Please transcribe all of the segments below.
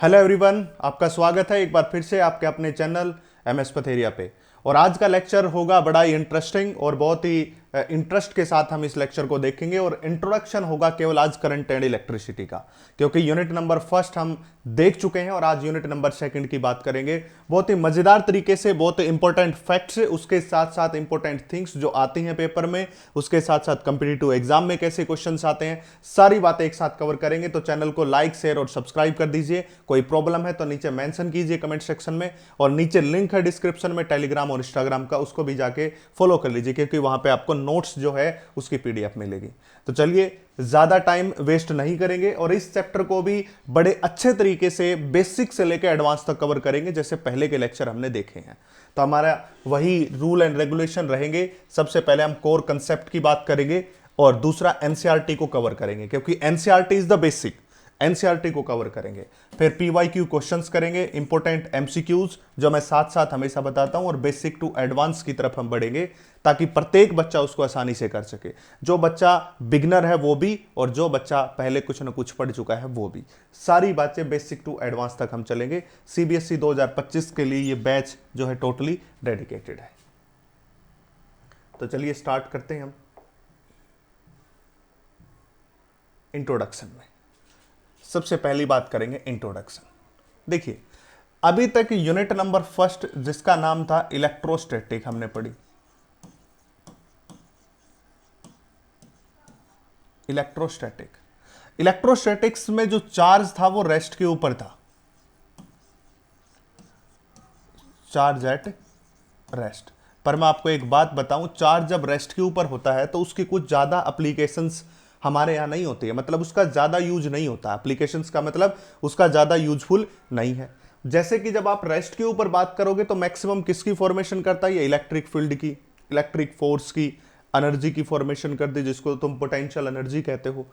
Hello everyone, आपका स्वागत है एक बार फिर से आपके अपने चैनल एमएस पथेरिया पे। और आज का लेक्चर होगा बड़ा ही इंटरेस्टिंग और बहुत ही इंटरेस्ट के साथ हम इस लेक्चर को देखेंगे। और इंट्रोडक्शन होगा केवल आज करंट एंड इलेक्ट्रिसिटी का, क्योंकि यूनिट नंबर फर्स्ट हम देख चुके हैं और आज यूनिट नंबर सेकंड की बात करेंगे बहुत ही मजेदार तरीके से। बहुत इंपॉर्टेंट फैक्ट्स, उसके साथ साथ इंपॉर्टेंट थिंग्स जो आती हैं पेपर में, उसके साथ साथ कंपिटिटिव एग्जाम में कैसे क्वेश्चंस आते हैं, सारी बातें एक साथ कवर करेंगे। तो चैनल को लाइक, शेयर और सब्सक्राइब कर दीजिए। कोई प्रॉब्लम है तो नीचे मेंशन कीजिए कमेंट सेक्शन में, और नीचे लिंक है डिस्क्रिप्शन में टेलीग्राम और इंस्टाग्राम का, उसको भी जाके फॉलो कर लीजिए, क्योंकि वहां पे आपको नोट्स जो है उसकी पीडीएफ मिलेगी। तो चलिए ज्यादा टाइम वेस्ट नहीं करेंगे और इस चैप्टर को भी बड़े अच्छे तरीके से बेसिक से लेकर एडवांस तक कवर करेंगे, जैसे पहले के लेक्चर हमने देखे हैं। तो हमारा वही रूल एंड रेगुलेशन रहेंगे। सबसे पहले हम कोर कंसेप्ट की बात करेंगे और दूसरा एनसीईआरटी को कवर करेंगे, क्योंकि NCERT is the basic. NCERT को कवर करेंगे, फिर पीवाईक्यू क्वेश्चंस करेंगे, इंपॉर्टेंट एमसीक्यूज जो मैं साथ साथ हमेशा बताता हूं, और बेसिक टू एडवांस की तरफ हम बढ़ेंगे, ताकि प्रत्येक बच्चा उसको आसानी से कर सके। जो बच्चा बिगनर है वो भी, और जो बच्चा पहले कुछ न कुछ पढ़ चुका है वो भी। सारी बातें बेसिक टू एडवांस तक हम चलेंगे। सीबीएसई 2025 के लिए ये बैच जो है टोटली डेडिकेटेड है। तो चलिए स्टार्ट करते हैं हम इंट्रोडक्शन में। सबसे पहली बात करेंगे इंट्रोडक्शन। देखिए, अभी तक यूनिट नंबर फर्स्ट जिसका नाम था इलेक्ट्रोस्टैटिक हमने पढ़ी। इलेक्ट्रोस्टैटिक्स में जो चार्ज था वो रेस्ट के ऊपर था, चार्ज एट रेस्ट। पर मैं आपको एक बात बताऊं, चार्ज जब रेस्ट के ऊपर होता है तो उसकी कुछ ज्यादा एप्लीकेशंस हमारे यहां नहीं होती है, मतलब उसका ज्यादा यूज नहीं होता। एप्लीकेशंस का मतलब उसका ज्यादा यूजफुल नहीं है। जैसे कि जब आप रेस्ट के ऊपर बात करोगे तो मैक्सिमम किसकी फॉर्मेशन करता है? ये इलेक्ट्रिक फील्ड की, इलेक्ट्रिक फोर्स की, एनर्जी की फॉर्मेशन करती, जिसको तुम पोटेंशियल एनर्जी कहते हो,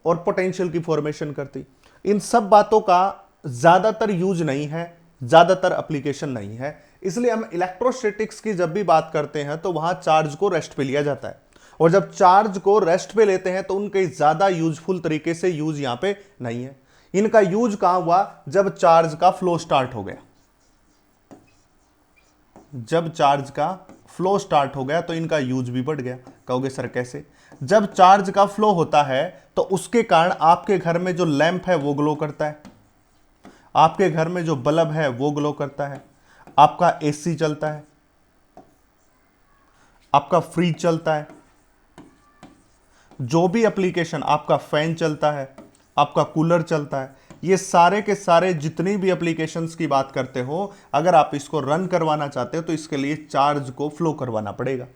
और पोटेंशियल की फॉर्मेशन करती। इन सब बातों का ज्यादातर यूज नहीं है, ज्यादातर एप्लीकेशन नहीं है। इसलिए हम इलेक्ट्रोस्टैटिक्स की जब भी बात करते हैं तो वहां चार्ज को रेस्ट पे लिया जाता है, और जब चार्ज को रेस्ट पे लेते हैं तो उनके ज्यादा यूजफुल तरीके से यूज यहां पे नहीं है। इनका यूज कहां हुआ? जब चार्ज का फ्लो स्टार्ट हो गया। जब चार्ज का फ्लो स्टार्ट हो गया तो इनका यूज भी बढ़ गया। कहोगे सर कैसे? जब चार्ज का फ्लो होता है तो उसके कारण आपके घर में जो लैंप है वो ग्लो करता है, आपके घर में जो बल्ब है वो ग्लो करता है, आपका एसी चलता है, आपका फ्रिज चलता है, जो भी एप्लीकेशन, आपका फैन चलता है, आपका कूलर चलता है, ये सारे के सारे जितनी भी एप्लीकेशंस की बात करते हो, अगर आप इसको रन करवाना चाहते हो तो इसके लिए चार्ज को फ्लो करवाना पड़ेगा।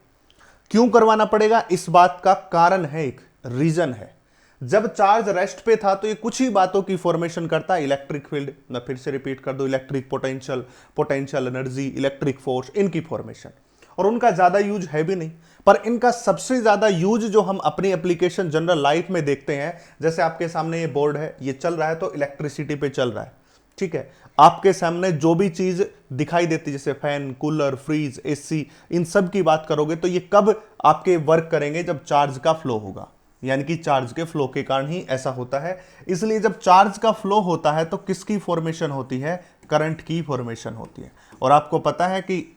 क्यों करवाना पड़ेगा? इस बात का कारण है, एक रीजन है। जब चार्ज रेस्ट पे था तो ये कुछ ही बातों की फॉर्मेशन करता है। इलेक्ट्रिक फील्ड, मैं फिर से रिपीट कर दूं, electric potential, potential energy, electric force, इनकी फॉर्मेशन। और उनका ज्यादा यूज है भी नहीं, पर इनका सबसे ज्यादा यूज जो हम अपनी एप्लीकेशन जनरल लाइफ में देखते हैं, जैसे आपके सामने ये बोर्ड है, ये चल रहा है तो इलेक्ट्रिसिटी पे चल रहा है, ठीक है। आपके सामने जो भी चीज दिखाई देती, जैसे फैन, कूलर, फ्रीज, एसी, इन सब की बात करोगे तो ये कब आपके वर्क करेंगे? जब चार्ज का फ्लो होगा, यानी कि चार्ज के फ्लो के कारण ही ऐसा होता है। इसलिए जब चार्ज का फ्लो होता है तो किसकी फॉर्मेशन होती है? करंट की फॉर्मेशन होती है। और आपको पता है कि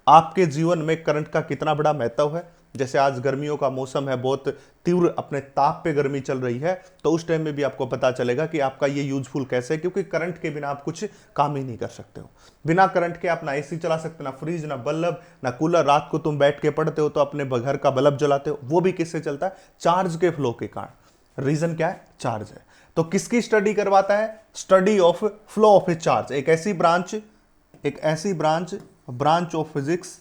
आपके जीवन में करंट का कितना बड़ा महत्व है। जैसे आज गर्मियों का मौसम है, बहुत तीव्र अपने ताप पे गर्मी चल रही है, तो उस टाइम में भी आपको पता चलेगा कि आपका ये यूजफुल कैसे है, क्योंकि करंट के बिना आप कुछ काम ही नहीं कर सकते हो। बिना करंट के आप ना एसी चला सकते, ना फ्रिज, ना बल्ब, ना कूलर। रात को तुम बैठ के पढ़ते हो तो अपने घर का बल्ब जलाते हो, वो भी किससे चलता है? चार्ज के फ्लो के कारण। रीजन क्या है? चार्ज है। तो किसकी स्टडी करवाता है? Study of flow of a charge. एक ऐसी branch of physics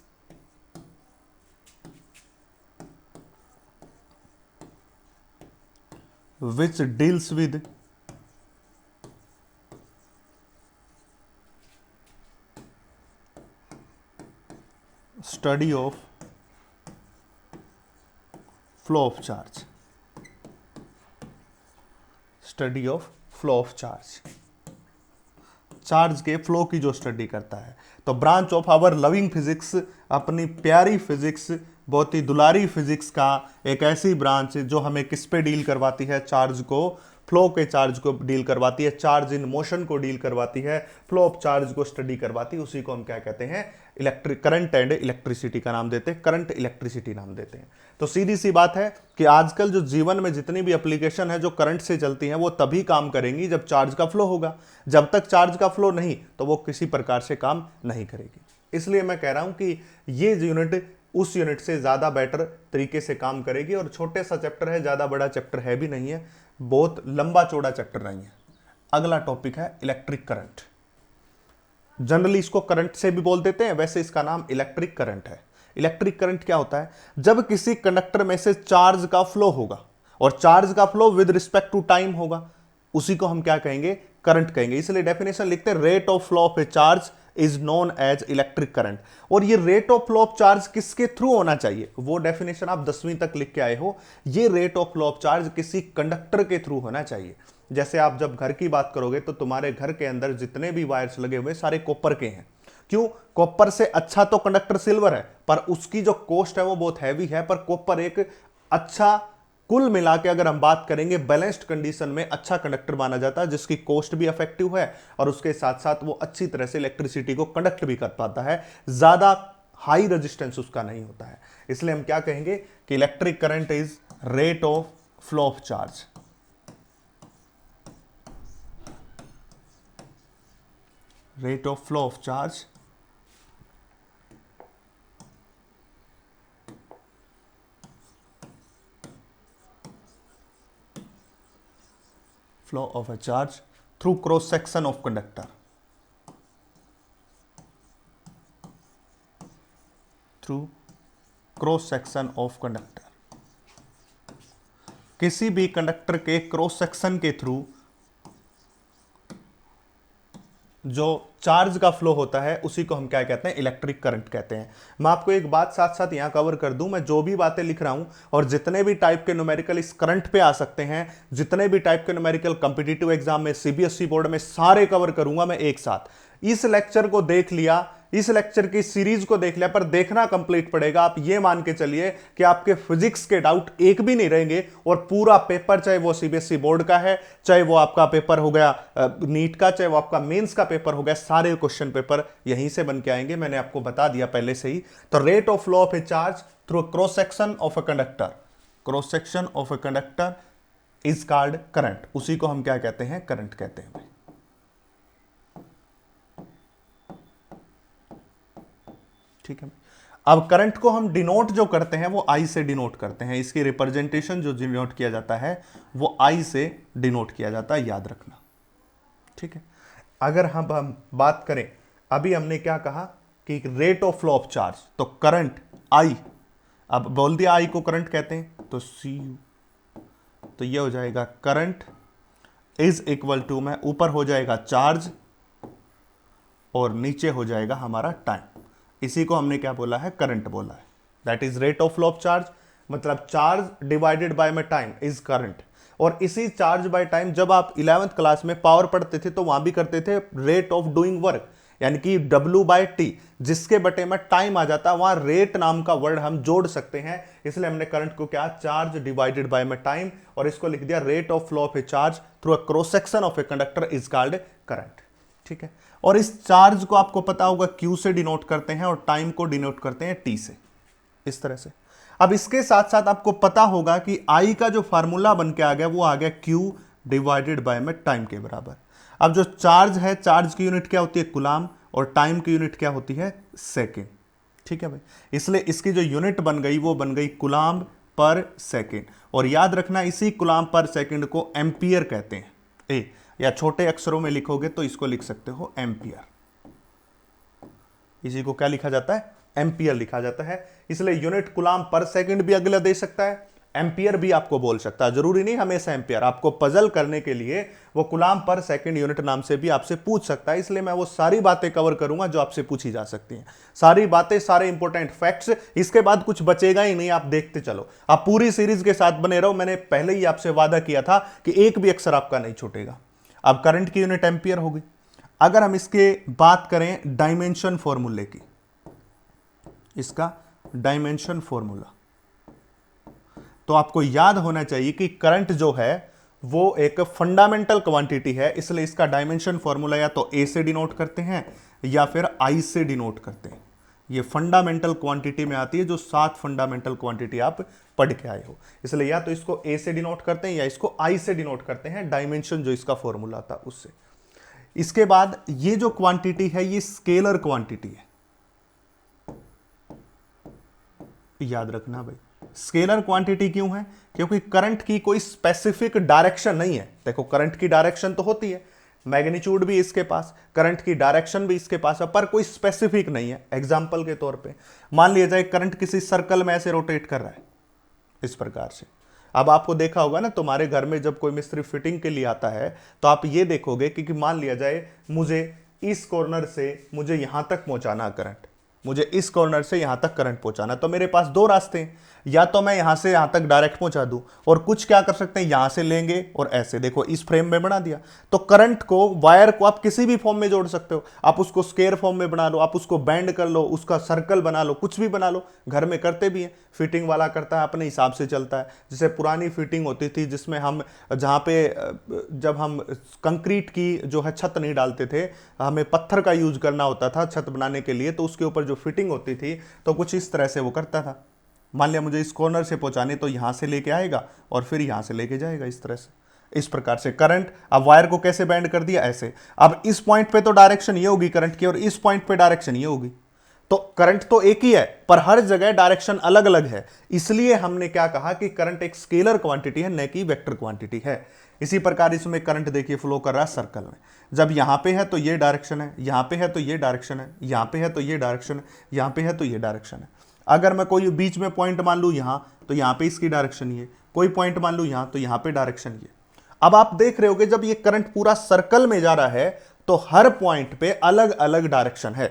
which deals with study of flow of charge, study of flow of charge, charge के फ्लो की जो स्टडी करता है। तो branch of our loving physics, अपनी प्यारी फिजिक्स बहुत ही दुलारी फिजिक्स का एक ऐसी ब्रांच जो हमें किस पे डील करवाती है, चार्ज को, फ्लो के चार्ज को डील करवाती है, चार्ज इन मोशन को डील करवाती है, फ्लो ऑफ चार्ज को स्टडी करवाती है, उसी को हम क्या कहते हैं, इलेक्ट्रिक करंट एंड इलेक्ट्रिसिटी का नाम देते हैं, करंट इलेक्ट्रिसिटी नाम देते हैं। तो सीधी सी बात है कि आजकल जो जीवन में जितनी भी एप्लीकेशन है जो करंट से चलती हैं वो तभी काम करेंगी जब चार्ज का फ्लो होगा। जब तक चार्ज का फ्लो नहीं तो वो किसी प्रकार से काम नहीं करेगी। इसलिए मैं कह रहा हूं कि ये यूनिट उस यूनिट से ज्यादा बेटर तरीके से काम करेगी। और छोटे सा चैप्टर है, ज्यादा बड़ा चैप्टर है भी नहीं है, बहुत लंबा चौड़ा चैप्टर नहीं है। अगला टॉपिक है इलेक्ट्रिक करंट। जनरली इसको करंट से भी बोल देते हैं, वैसे इसका नाम इलेक्ट्रिक करंट है। इलेक्ट्रिक करंट क्या होता है? जब किसी कंडक्टर में से चार्ज का फ्लो होगा, और चार्ज का flow with respect to time होगा, उसी को हम क्या कहेंगे, करंट कहेंगे। इसलिए डेफिनेशन लिखते हैं, rate of flow of a charge is known as electric current. और ये rate of flow of charge किसके थ्रू होना चाहिए, वो डेफिनेशन आप 10वीं तक लिख के आए हो। ये rate of flow of charge किसी कंडक्टर के थ्रू होना चाहिए। जैसे आप जब घर की बात करोगे तो तुम्हारे घर के अंदर जितने भी वायर्स लगे हुए सारे कॉपर के हैं। क्यों? कॉपर से अच्छा तो कंडक्टर सिल्वर है, पर उसकी जो कॉस्ट है वो बहुत हैवी है। पर कॉपर एक अच्छा, कुल मिला के अगर हम बात करेंगे बैलेंस्ड कंडीशन में अच्छा कंडक्टर माना जाता है, जिसकी कॉस्ट भी इफेक्टिव है और उसके साथ साथ वो अच्छी तरह से इलेक्ट्रिसिटी को कंडक्ट भी कर पाता है, ज्यादा हाई रेजिस्टेंस उसका नहीं होता है। इसलिए हम क्या कहेंगे कि electric current is rate of flow of charge. Rate of flow of charge flow of a charge through cross section of conductor, through cross section of conductor। किसी भी कंडक्टर के क्रॉस सेक्शन के थ्रू जो चार्ज का flow होता है उसी को हम क्या कहते हैं, इलेक्ट्रिक करंट कहते हैं। मैं आपको एक बात साथ साथ यहां कवर कर दूं, मैं जो भी बातें लिख रहा हूं और जितने भी टाइप के न्यूमेरिकल इस करंट पे आ सकते हैं, जितने भी टाइप के न्यूमेरिकल कॉम्पिटिटिव एग्जाम में, सीबीएसई बोर्ड में, सारे कवर करूंगा मैं एक साथ। इस लेक्चर को देख लिया, इस लेक्चर की सीरीज को देख लिया, पर देखना कंप्लीट पड़ेगा। आप ये मान के चलिए कि आपके फिजिक्स के डाउट एक भी नहीं रहेंगे और पूरा पेपर, चाहे वो सीबीएसई बोर्ड का है, चाहे वो आपका पेपर हो गया नीट का, चाहे वो आपका मेंस का पेपर हो गया, सारे क्वेश्चन पेपर यहीं से बन के आएंगे। मैंने आपको बता दिया पहले से ही। तो rate of flow of a charge through cross section of a conductor, cross section of a conductor is called current. उसी को हम क्या कहते हैं, करंट कहते हैं। ठीक है। अब करंट को हम डिनोट जो करते हैं वो आई से डिनोट करते हैं। इसकी रिप्रेजेंटेशन जो डिनोट किया जाता है वो आई से डिनोट किया जाता है, याद रखना। ठीक है। अगर हम बात करें, अभी हमने क्या कहा कि rate of flow of charge, तो करंट आई, अब बोल दिया आई को करंट कहते हैं, तो सी यू, तो ये हो जाएगा करंट इज इक्वल टू में ऊपर हो जाएगा चार्ज और नीचे हो जाएगा हमारा टाइम। इसी को हमने क्या बोला है, करंट बोला है। That is rate of flow of charge, मतलब चार्ज डिवाइडेड बाय में टाइम इज करंट। और इसी चार्ज बाय टाइम जब आप 11th क्लास में पावर पढ़ते थे तो वहां भी करते थे रेट ऑफ डूइंग वर्क, यानी कि W/T, जिसके बटे में टाइम आ जाता है, वहां रेट नाम का वर्ड हम जोड़ सकते हैं। इसलिए हमने करंट को क्या, चार्ज डिवाइडेड बाय में टाइम, और इसको लिख दिया rate of flow of a charge through a cross section of a conductor is called current. ठीक है। और इस चार्ज को आपको पता होगा Q से डिनोट करते हैं और टाइम को डिनोट करते हैं T से, इस तरह से। अब इसके साथ साथ आपको पता होगा कि I का जो फार्मूला बन के आ गया वो आ गया Q डिवाइडेड बाय में टाइम के बराबर। अब जो चार्ज है, चार्ज की यूनिट क्या होती है, कुलाम, और टाइम की यूनिट क्या होती है, सेकेंड। ठीक है भाई। इसलिए इसकी जो यूनिट बन गई वो बन गई कुलाम पर सेकेंड। और याद रखना, इसी कुलाम पर सेकेंड को एम्पियर कहते हैं। ए या छोटे अक्षरों में लिखोगे तो इसको लिख सकते हो एम्पियर। इसी को क्या लिखा जाता है, एम्पियर लिखा जाता है। इसलिए यूनिट कुलाम पर सेकंड भी अगला दे सकता है, एम्पियर भी आपको बोल सकता है। जरूरी नहीं हमेशा एम्पियर, आपको पजल करने के लिए वो कुलाम पर सेकंड यूनिट नाम से भी आपसे पूछ सकता है। इसलिए मैं वो सारी बातें कवर करूंगा जो आपसे पूछी जा सकती हैं, सारी बातें, सारे इंपॉर्टेंट फैक्ट्स। इसके बाद कुछ बचेगा ही नहीं, आप देखते चलो, आप पूरी सीरीज के साथ बने रहो। मैंने पहले ही आपसे वादा किया था कि एक भी अक्षर आपका नहीं छूटेगा। अब करंट की यूनिट एम्पियर होगी। अगर हम इसके बात करें डायमेंशन फॉर्मूले की, इसका डायमेंशन फॉर्मूला। तो आपको याद होना चाहिए कि करंट जो है वो एक फंडामेंटल क्वांटिटी है, इसलिए इसका डायमेंशन फॉर्मूला या तो ए से डिनोट करते हैं या फिर आई से डिनोट करते हैं। ये फंडामेंटल क्वांटिटी में आती है, जो 7 फंडामेंटल क्वांटिटी आप पढ़ के आए हो, इसलिए या तो इसको ए से डिनोट करते हैं या इसको आई से डिनोट करते हैं, डायमेंशन जो इसका फॉर्मूला था उससे। इसके बाद ये जो क्वांटिटी है ये स्केलर क्वांटिटी है, याद रखना भाई। स्केलर क्वांटिटी क्यों है? क्योंकि करंट की कोई स्पेसिफिक डायरेक्शन नहीं है। देखो करंट की डायरेक्शन तो होती है, मैग्नीट्यूड भी इसके पास, करंट की डायरेक्शन भी इसके पास है, पर कोई स्पेसिफिक नहीं है। एग्जांपल के तौर पे मान लिया जाए करंट किसी सर्कल में ऐसे रोटेट कर रहा है इस प्रकार से। अब आपको देखा होगा ना, तुम्हारे घर में जब कोई मिस्त्री फिटिंग के लिए आता है तो आप ये देखोगे कि मान लिया जाए मुझे इस कॉर्नर से मुझे यहां तक पहुंचाना करंट, मुझे इस कॉर्नर से यहां तक करंट पहुंचाना, तो मेरे पास 2 रास्ते हैं, या तो मैं यहां से यहां तक डायरेक्ट पहुंचा दूं, और कुछ क्या कर सकते हैं, यहां से लेंगे और ऐसे देखो इस फ्रेम में बना दिया। तो करंट को, वायर को आप किसी भी फॉर्म में जोड़ सकते हो, आप उसको स्क्वायर फॉर्म में बना लो, आप उसको बैंड कर लो, उसका सर्कल बना लो, कुछ भी बना लो। घर में करते भी हैं, फिटिंग वाला करता है अपने हिसाब से चलता है। जैसे पुरानी फिटिंग होती थी जिसमें हम जहां पे जब हम कंक्रीट की जो है छत नहीं डालते थे, हमें पत्थर का यूज करना होता था छत बनाने के लिए, तो उसके ऊपर जो फिटिंग होती थी तो कुछ इस तरह से वो करता था। मान लिया मुझे इस कॉर्नर से पहुंचाने, तो यहां से लेके आएगा और फिर यहां से लेके जाएगा इस तरह से। इस प्रकार से करंट, अब वायर को कैसे बैंड कर दिया, ऐसे। अब इस पॉइंट पे तो डायरेक्शन ये होगी करंट की, और इस पॉइंट पे डायरेक्शन ये होगी। तो करंट तो एक ही है पर हर जगह डायरेक्शन अलग अलग है, इसलिए हमने क्या कहा कि करंट एक स्केलर क्वांटिटी है, न कि वेक्टर क्वांटिटी है। इसी प्रकार इसमें करंट देखिए फ्लो कर रहा है सर्कल में। जब यहां पे है तो ये डायरेक्शन है, यहां पे है तो ये डायरेक्शन है, यहां पे है तो ये डायरेक्शन है, यहां पे है तो ये डायरेक्शन है। अगर मैं कोई बीच में पॉइंट मान लूं यहां, तो यहां पे इसकी डायरेक्शन ये, कोई पॉइंट मान लूं यहां, तो यहां पे डायरेक्शन ये। अब आप देख रहे होगे जब ये करंट पूरा सर्कल में जा रहा है तो हर पॉइंट पे अलग अलग डायरेक्शन है।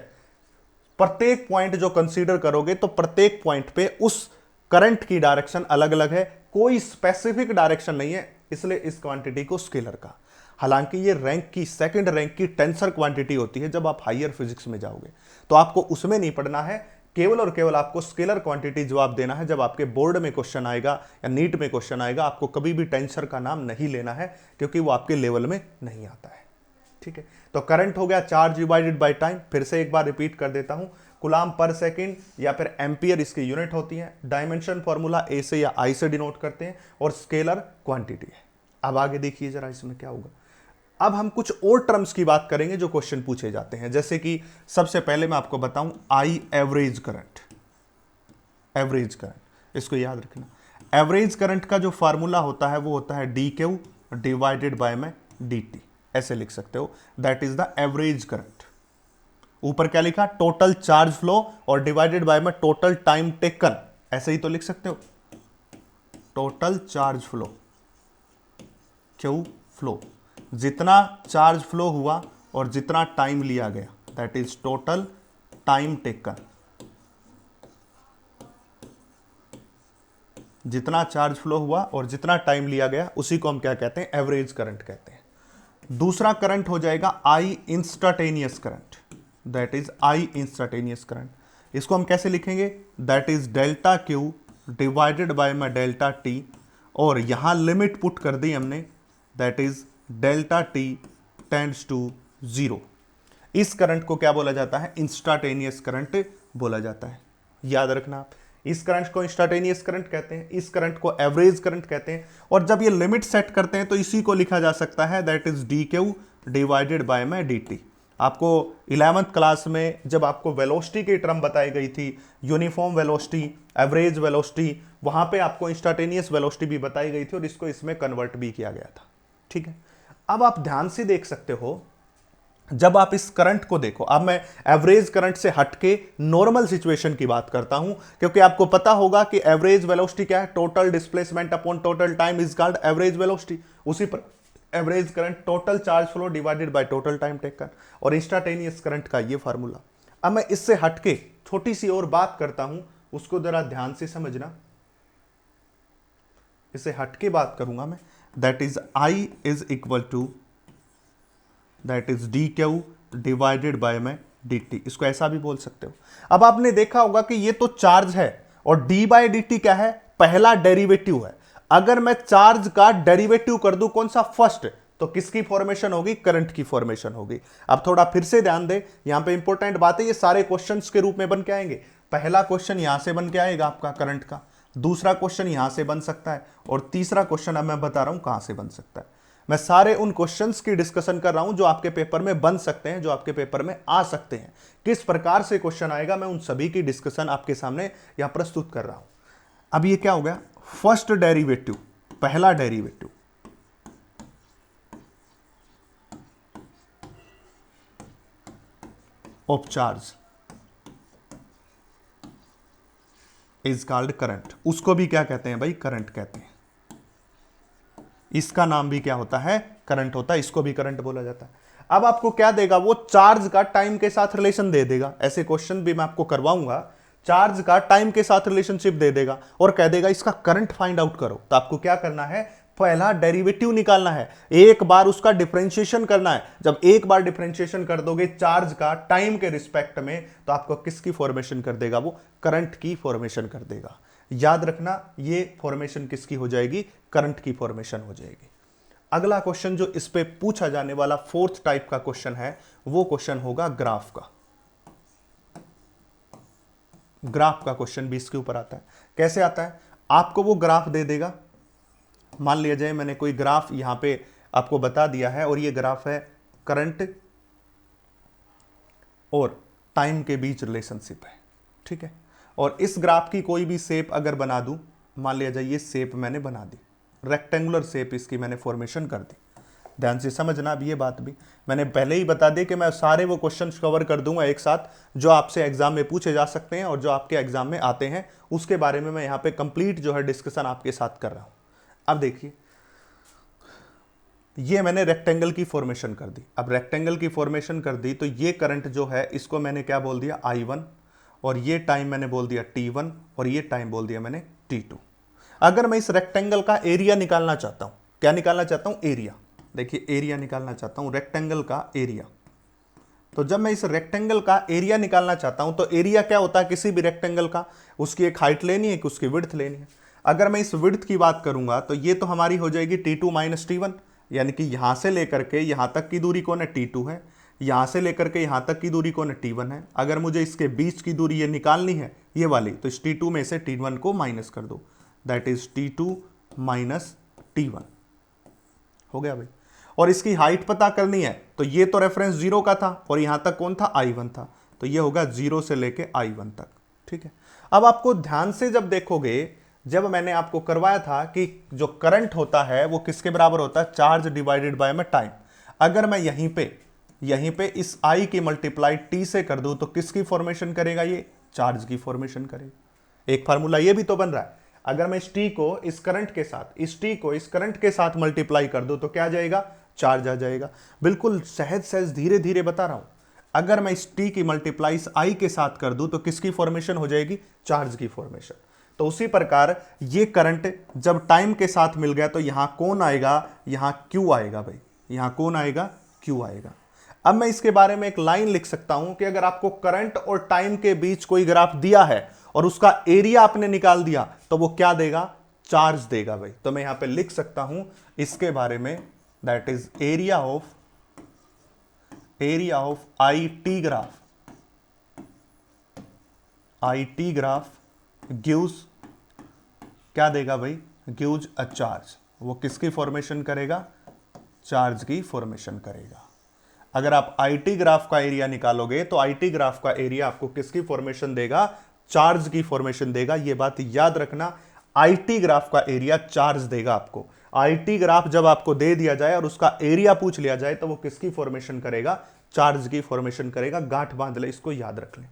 प्रत्येक पॉइंट जो कंसीडर करोगे तो प्रत्येक पॉइंट पे उस करंट की डायरेक्शन अलग अलग है, कोई स्पेसिफिक डायरेक्शन नहीं है, इसलिए इस क्वांटिटी को स्केलर का। हालांकि ये रैंक की, सेकंड रैंक की टेंसर क्वांटिटी होती है। जब आप हायर फिजिक्स में जाओगे तो आपको उसमें नहीं पढ़ना है, केवल और केवल आपको स्केलर क्वांटिटी जवाब देना है। जब आपके बोर्ड में क्वेश्चन आएगा या नीट में क्वेश्चन आएगा, आपको कभी भी टेंसर का नाम नहीं लेना है, क्योंकि वो आपके लेवल में नहीं आता है। ठीक है, तो करंट हो गया चार्ज डिवाइडेड बाय टाइम। फिर से एक बार रिपीट कर देता हूं, कूलाम पर सेकंड या फिर एम्पियर इसकी यूनिट होती है। डायमेंशन फॉर्मूला ए से या आई से डिनोट करते हैं, और स्केलर क्वांटिटी है। अब आगे देखिए जरा इसमें क्या होगा। अब हम कुछ और टर्म्स की बात करेंगे जो क्वेश्चन पूछे जाते हैं, जैसे कि सबसे पहले मैं आपको बताऊं I average current. Average current इसको याद रखना। एवरेज करंट का जो फार्मूला होता है वो होता है डी क्यू डिवाइडेड बाय में डी टी, ऐसे लिख सकते हो, that is the average current. ऊपर क्या लिखा, टोटल चार्ज फ्लो, और डिवाइडेड बाय में टोटल टाइम टेकन, ऐसे ही तो लिख सकते हो, total charge flow, Q flow, जितना चार्ज फ्लो हुआ और जितना टाइम लिया गया, that is total time taken. जितना चार्ज फ्लो हुआ और जितना टाइम लिया गया उसी को हम क्या कहते हैं, एवरेज करंट कहते हैं। दूसरा करंट हो जाएगा I instantaneous current, that is I instantaneous current. इसको हम कैसे लिखेंगे, that is delta Q divided by में डेल्टा टी, और यहां लिमिट पुट कर दी हमने, that is delta T tends to 0। इस करंट को क्या बोला जाता है, इंस्टेंटेनियस करंट बोला जाता है। याद रखना आप, इस करंट को इंस्टेंटेनियस करंट कहते हैं, इस करंट को एवरेज करंट कहते हैं। और जब ये लिमिट सेट करते हैं तो इसी को लिखा जा सकता है, that is D Q divided by में डी टी। आपको 11th क्लास में जब आपको वेलोसिटी की टर्म बताई गई थी, यूनिफॉर्म वेलोसिटी, एवरेज वेलोसिटी, वहां पे आपको इंस्टेंटेनियस वेलोसिटी भी बताई गई थी और इसको इसमें कन्वर्ट भी किया गया था। ठीक है, अब आप ध्यान से देख सकते हो, जब आप इस करंट को देखो, अब मैं एवरेज करंट से हटके नॉर्मल सिचुएशन की बात करता हूं, क्योंकि आपको पता होगा कि एवरेज वेलोसिटी क्या है, total displacement upon total time is called average velocity. उसी पर average current total charge flow divided by total time taken, और इंस्टेंटेनियस करंट का ये फार्मूला। अब मैं इससे हटके छोटी सी और बात करता हूं, उसको जरा ध्यान से समझना। इससे हटके बात करूंगा मैं, that is I is equal to, that is D Q divided by में dt, इसको ऐसा भी बोल सकते हो। अब आपने देखा होगा कि ये तो चार्ज है और d बाय dt क्या है, पहला डेरिवेटिव है। अगर मैं चार्ज का डेरिवेटिव कर दूं कौन सा, फर्स्ट, तो किसकी फॉर्मेशन होगी, करंट की फॉर्मेशन होगी। अब थोड़ा फिर से ध्यान दे, यहां पे इंपॉर्टेंट बात है, ये सारे क्वेश्चंस के रूप में बन के आएंगे। पहला क्वेश्चन यहां से बन के आएगा आपका करंट का, दूसरा क्वेश्चन यहां से बन सकता है, और तीसरा क्वेश्चन अब मैं बता रहा हूं कहां से बन सकता है। मैं सारे उन क्वेश्चंस की डिस्कशन कर रहा हूं जो आपके पेपर में बन सकते हैं, जो आपके पेपर में आ सकते हैं। किस प्रकार से क्वेश्चन आएगा, मैं उन सभी की डिस्कशन आपके सामने यहां प्रस्तुत कर रहा हूं। अब ये क्या हो गया, फर्स्ट डेरिवेटिव, पहला derivative, of charge is called current. उसको भी क्या कहते हैं भाई, करंट कहते हैं। इसका नाम भी क्या होता है, करंट होता है, इसको भी करंट बोला जाता है। अब आपको क्या देगा, वो चार्ज का टाइम के साथ रिलेशन दे देगा। ऐसे क्वेश्चन भी मैं आपको करवाऊंगा, चार्ज का टाइम के साथ रिलेशनशिप दे देगा और कह देगा इसका करंट फाइंड आउट करो। तो आपको क्या करना है, पहला डेरिवेटिव निकालना है, एक बार उसका डिफरेंशिएशन करना है। जब एक बार डिफरेंशिएशन कर दोगे चार्ज का टाइम के रिस्पेक्ट में, तो आपको किसकी फॉर्मेशन कर देगा, वो करंट की फॉर्मेशन कर देगा। याद रखना, ये फॉर्मेशन किसकी हो जाएगी, करंट की फॉर्मेशन हो जाएगी। अगला क्वेश्चन जो इस पे पूछा जाने वाला फोर्थ टाइप का क्वेश्चन है, वो क्वेश्चन होगा ग्राफ का। ग्राफ का क्वेश्चन भी इसके ऊपर आता है। कैसे आता है, आपको वो ग्राफ दे देगा, मान लिया जाए मैंने कोई ग्राफ यहां पे आपको बता दिया है, और ये ग्राफ है करंट और टाइम के बीच रिलेशनशिप है, ठीक है। और इस ग्राफ की कोई भी शेप अगर बना दूं, मान लिया जाए ये शेप मैंने बना दी, रेक्टेंगुलर शेप इसकी मैंने फॉर्मेशन कर दी। ध्यान से समझना, अब ये बात भी मैंने पहले ही बता दी कि मैं सारे वो क्वेश्चंस कवर कर दूंगा एक साथ जो आपसे एग्जाम में पूछे जा सकते हैं और जो आपके एग्जाम में आते हैं, उसके बारे में मैं यहाँ पे कंप्लीट जो है डिस्कशन आपके साथ कर रहा हूँ। अब देखिए, ये मैंने रेक्टेंगल की फॉर्मेशन कर दी। अब रेक्टेंगल की फॉर्मेशन कर दी तो ये करंट जो है इसको मैंने क्या बोल दिया, I1, और ये टाइम मैंने बोल दिया T1, और ये टाइम बोल दिया मैंने T2। अगर मैं इस रेक्टेंगल का एरिया निकालना चाहता हूं, क्या निकालना चाहता हूं, एरिया। देखिए, एरिया निकालना चाहता हूं, रेक्टेंगल का एरिया। तो जब मैं इस रेक्टेंगल का एरिया निकालना चाहता हूं, तो एरिया क्या होता है किसी भी रेक्टेंगल का, उसकी एक हाइट लेनी है कि उसकी विड्थ लेनी है। अगर मैं इस विड्थ की बात करूंगा तो ये तो हमारी हो जाएगी T2 माइनस T1, यानी कि यहां से लेकर के यहां तक की दूरी कौन है, T2 है। यहां से लेकर के यहां तक की दूरी कौन है, T1 है। अगर मुझे इसके बीच की दूरी ये निकालनी है, ये वाली, तो इस T2 में से T1 को माइनस कर दो, that is T2 minus T1। हो गया भाई। और इसकी हाइट पता करनी है, तो ये तो रेफरेंस 0 का था और यहां तक कौन था, I1 था, तो ये होगा 0 से लेके I1 तक, ठीक है। अब आपको ध्यान से जब देखोगे, जब मैंने आपको करवाया था कि जो करंट होता है वो किसके बराबर होता है, चार्ज डिवाइडेड बाय में टाइम। अगर मैं यहीं पे इस I की मल्टीप्लाई T से कर दूं तो किसकी फॉर्मेशन करेगा, ये चार्ज की फॉर्मेशन करेगा। एक फार्मूला ये भी तो बन रहा है, अगर मैं इस T को इस करंट के साथ, इस T को इस करंट के साथ मल्टीप्लाई कर दूं तो क्या आ जाएगा, चार्ज आ जाएगा। बिल्कुल सहज सहज धीरे धीरे बता रहा हूं। अगर मैं इस T की मल्टीप्लाई इस I के साथ कर दूं तो किसकी फॉर्मेशन हो जाएगी, चार्ज की फॉर्मेशन। तो उसी प्रकार ये करंट जब टाइम के साथ मिल गया तो यहां कौन आएगा, यहां Q आएगा भाई, यहां कौन आएगा, Q आएगा। अब मैं इसके बारे में एक लाइन लिख सकता हूं कि अगर आपको करंट और टाइम के बीच कोई ग्राफ दिया है और उसका एरिया आपने निकाल दिया तो वो क्या देगा, चार्ज देगा भाई। तो मैं यहां पे लिख सकता हूं इसके बारे में, that is area of IT graph gives, क्या देगा भाई, गिव्स अ चार्ज। वो किसकी फॉर्मेशन करेगा, चार्ज की फॉर्मेशन करेगा। अगर आप IT ग्राफ का एरिया निकालोगे तो IT ग्राफ का एरिया आपको किसकी फॉर्मेशन देगा, चार्ज की फॉर्मेशन देगा। ये बात याद रखना, IT ग्राफ का एरिया चार्ज देगा आपको। IT ग्राफ जब आपको दे दिया जाए और उसका एरिया पूछ लिया जाए तो वो किसकी फॉर्मेशन करेगा, चार्ज की फॉर्मेशन करेगा। गांठ बांध ले, इसको याद रख लें।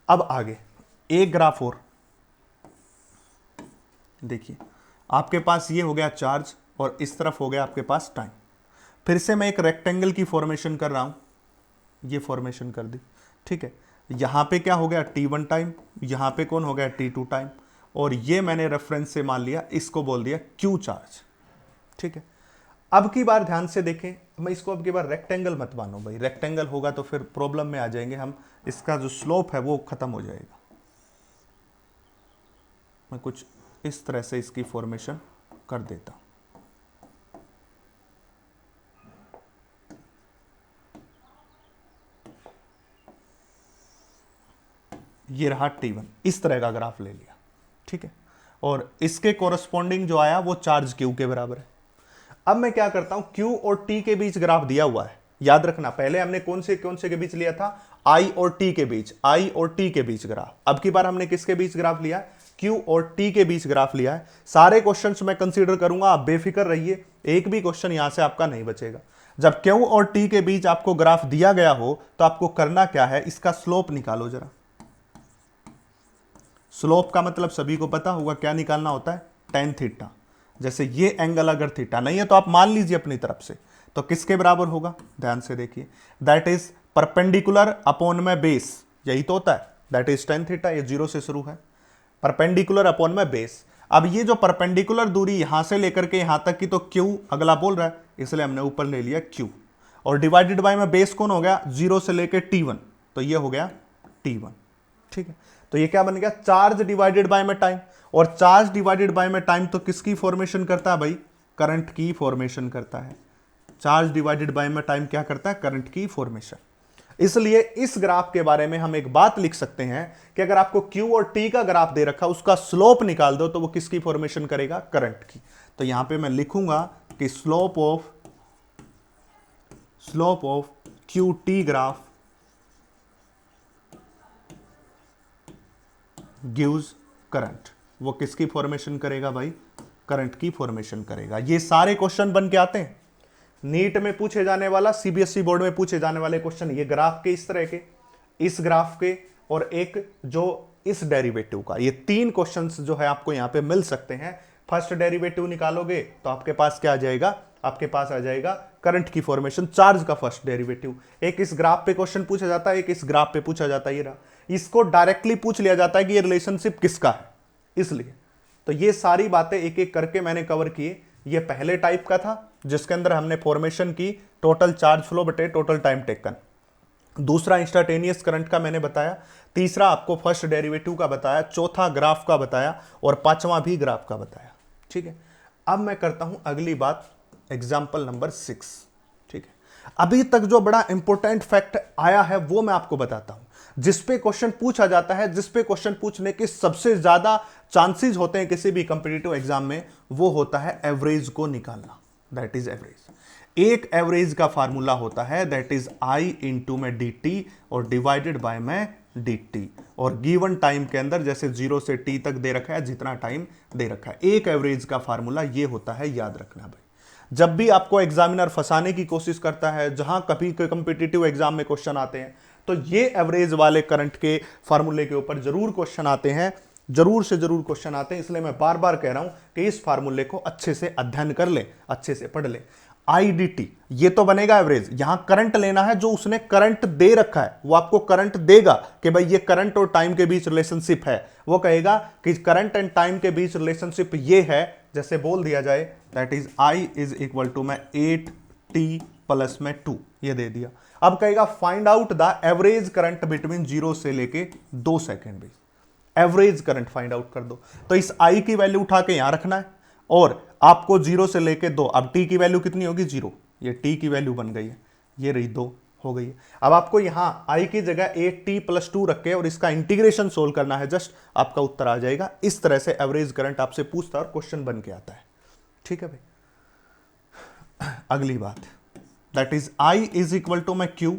अब आगे एक ग्राफ और देखिए, आपके पास ये हो गया चार्ज और इस तरफ हो गया आपके पास टाइम। फिर से मैं एक रेक्टेंगल की फॉर्मेशन कर रहा हूं, ये फॉर्मेशन कर दी, ठीक है। यहां पे क्या हो गया, T1 टाइम, यहां पे कौन हो गया, T2 टाइम, और ये मैंने रेफरेंस से मान लिया, इसको बोल दिया Q चार्ज, ठीक है। अब की बार ध्यान से देखें, मैं इसको अब की बार रेक्टेंगल मत मानो भाई, रेक्टेंगल होगा तो फिर प्रॉब्लम में आ जाएंगे हम, इसका जो स्लोप है वो खत्म हो जाएगा। मैं कुछ इस तरह से इसकी फॉर्मेशन कर देता हूं। ये रहा T1, इस तरह का ग्राफ ले लिया, ठीक है, और इसके कोरस्पॉन्डिंग जो आया वो चार्ज Q के बराबर है। अब मैं क्या करता हूं, Q और T के बीच ग्राफ दिया हुआ है, याद रखना पहले हमने कौन से के बीच लिया था, I और T के बीच, I और T के बीच ग्राफ। अब की बार हमने किसके बीच ग्राफ लिया, Q और T के बीच ग्राफ लिया है। सारे क्वेश्चंस मैं कंसीडर करूंगा, आप बेफिक्र रहिए, एक भी क्वेश्चन यहां से आपका नहीं बचेगा। जब Q और T के बीच आपको ग्राफ दिया गया हो तो आपको करना क्या है, इसका स्लोप निकालो जरा। स्लोप का मतलब सभी को पता होगा क्या निकालना होता है, tan थीटा। जैसे ये एंगल अगर थीटा नहीं है तो आप मान लीजिए अपनी तरफ से, तो किसके बराबर होगा, ध्यान से देखिए, दैट इज परपेंडिकुलर अपॉन में बेस, यही तो होता है, दैट इज tan थीटा। ये 0 से शुरू है, परपेंडिकुलर अपॉन में बेस। अब ये जो परपेंडिकुलर दूरी यहां से लेकर के यहां तक की, तो Q अगला बोल रहा है, इसलिए हमने ऊपर ले लिया Q, और डिवाइडेड बाय में बेस कौन हो गया, 0 से लेकर T1, तो ये हो गया T1, ठीक है। तो ये क्या बन गया, चार्ज डिवाइडेड बाय में टाइम, और चार्ज डिवाइडेड बाय में टाइम तो किसकी फॉर्मेशन करता है भाई, करंट की फॉर्मेशन करता है। चार्ज डिवाइडेड बाय में टाइम क्या करता है, करंट की फॉर्मेशन। इसलिए इस ग्राफ के बारे में हम एक बात लिख सकते हैं कि अगर आपको Q और T का ग्राफ दे रखा, उसका स्लोप निकाल दो तो वो किसकी फॉर्मेशन करेगा, करंट की। तो यहां पे मैं लिखूंगा कि slope of QT graph gives current. वो किसकी फॉर्मेशन करेगा भाई, करंट की फॉर्मेशन करेगा। ये सारे क्वेश्चन बन के आते हैं नीट में पूछे जाने वाला, सीबीएसई बोर्ड में पूछे जाने वाले क्वेश्चन, ये ग्राफ के इस तरह के, इस ग्राफ के, और एक जो इस डेरिवेटिव का, ये 3 क्वेश्चंस जो है आपको यहां पे मिल सकते हैं। फर्स्ट डेरिवेटिव निकालोगे तो आपके पास क्या आ जाएगा, आपके पास आ जाएगा करंट की फॉर्मेशन, चार्ज का फर्स्ट डेरिवेटिव। एक इस ग्राफ पे क्वेश्चन पूछा जाता है, एक इस ग्राफ पे पूछा जाता है, ये रहा। इसको डायरेक्टली पूछ लिया जाता है कि ये रिलेशनशिप किसका है, इसलिए। तो ये सारी बातें एक एक करके मैंने कवर किए। ये पहले टाइप का था जिसके अंदर हमने फॉर्मेशन की, टोटल चार्ज फ्लो बटे टोटल टाइम टेकन। दूसरा इंस्टेंटेनियस करंट का मैंने बताया, तीसरा आपको फर्स्ट डेरिवेटिव का बताया, चौथा ग्राफ का बताया, और पांचवा भी ग्राफ का बताया, ठीक है। अब मैं करता हूं अगली बात, एग्जाम्पल नंबर 6, ठीक है। अभी तक जो बड़ा इंपॉर्टेंट फैक्ट आया है वो मैं आपको बताता हूं, जिसपे क्वेश्चन पूछा जाता है, जिसपे क्वेश्चन पूछने के सबसे ज्यादा चांसेस होते हैं किसी भी कंपिटिटिव एग्जाम में, वो होता है एवरेज को निकालना, दैट इज एवरेज। एक एवरेज का फार्मूला होता है, दैट इज I इंटू में dt और डिवाइडेड बाय में dt, और गिवन टाइम के अंदर जैसे 0 से t तक दे रखा है, जितना टाइम दे रखा है, एक एवरेज का फार्मूला ये होता है, याद रखना भाई। जब भी आपको एग्जामिनर फंसाने की कोशिश करता है, जहां कभी कंपिटिटिव एग्जाम में क्वेश्चन आते हैं, तो ये एवरेज वाले करंट के फार्मूले के ऊपर जरूर क्वेश्चन आते हैं, जरूर से जरूर क्वेश्चन आते हैं। इसलिए मैं बार बार कह रहा हूं कि इस फार्मूले को अच्छे से अध्ययन कर ले, अच्छे से पढ़ ले। IDT ये तो बनेगा एवरेज, यहां करंट लेना है, जो उसने करंट दे रखा है वो आपको करंट देगा कि भाई ये करंट और टाइम के बीच रिलेशनशिप है। वो कहेगा कि करंट एंड टाइम के बीच रिलेशनशिप ये है, जैसे बोल दिया जाए that is I is equal to में 8t प्लस में 2, ये दे दिया। अब कहेगा find out the average current between 0 से लेके 2 second, average current find out कर दो। तो इस I की वैल्यू उठा के यहां रखना है, और आपको 0 से लेके 2, अब t की वैल्यू कितनी होगी 0, ये t की वैल्यू बन गई है, ये रही 2 हो गई है। अब आपको यहां I की जगह 8t प्लस 2 रख के और इसका इंटीग्रेशन सोल्व करना है, जस्ट आपका उत्तर आ जाएगा। इस तरह से एवरेज करंट आपसे पूछता है और क्वेश्चन बन के आता है, ठीक है भाई। अगली बात, that is I is equal to में Q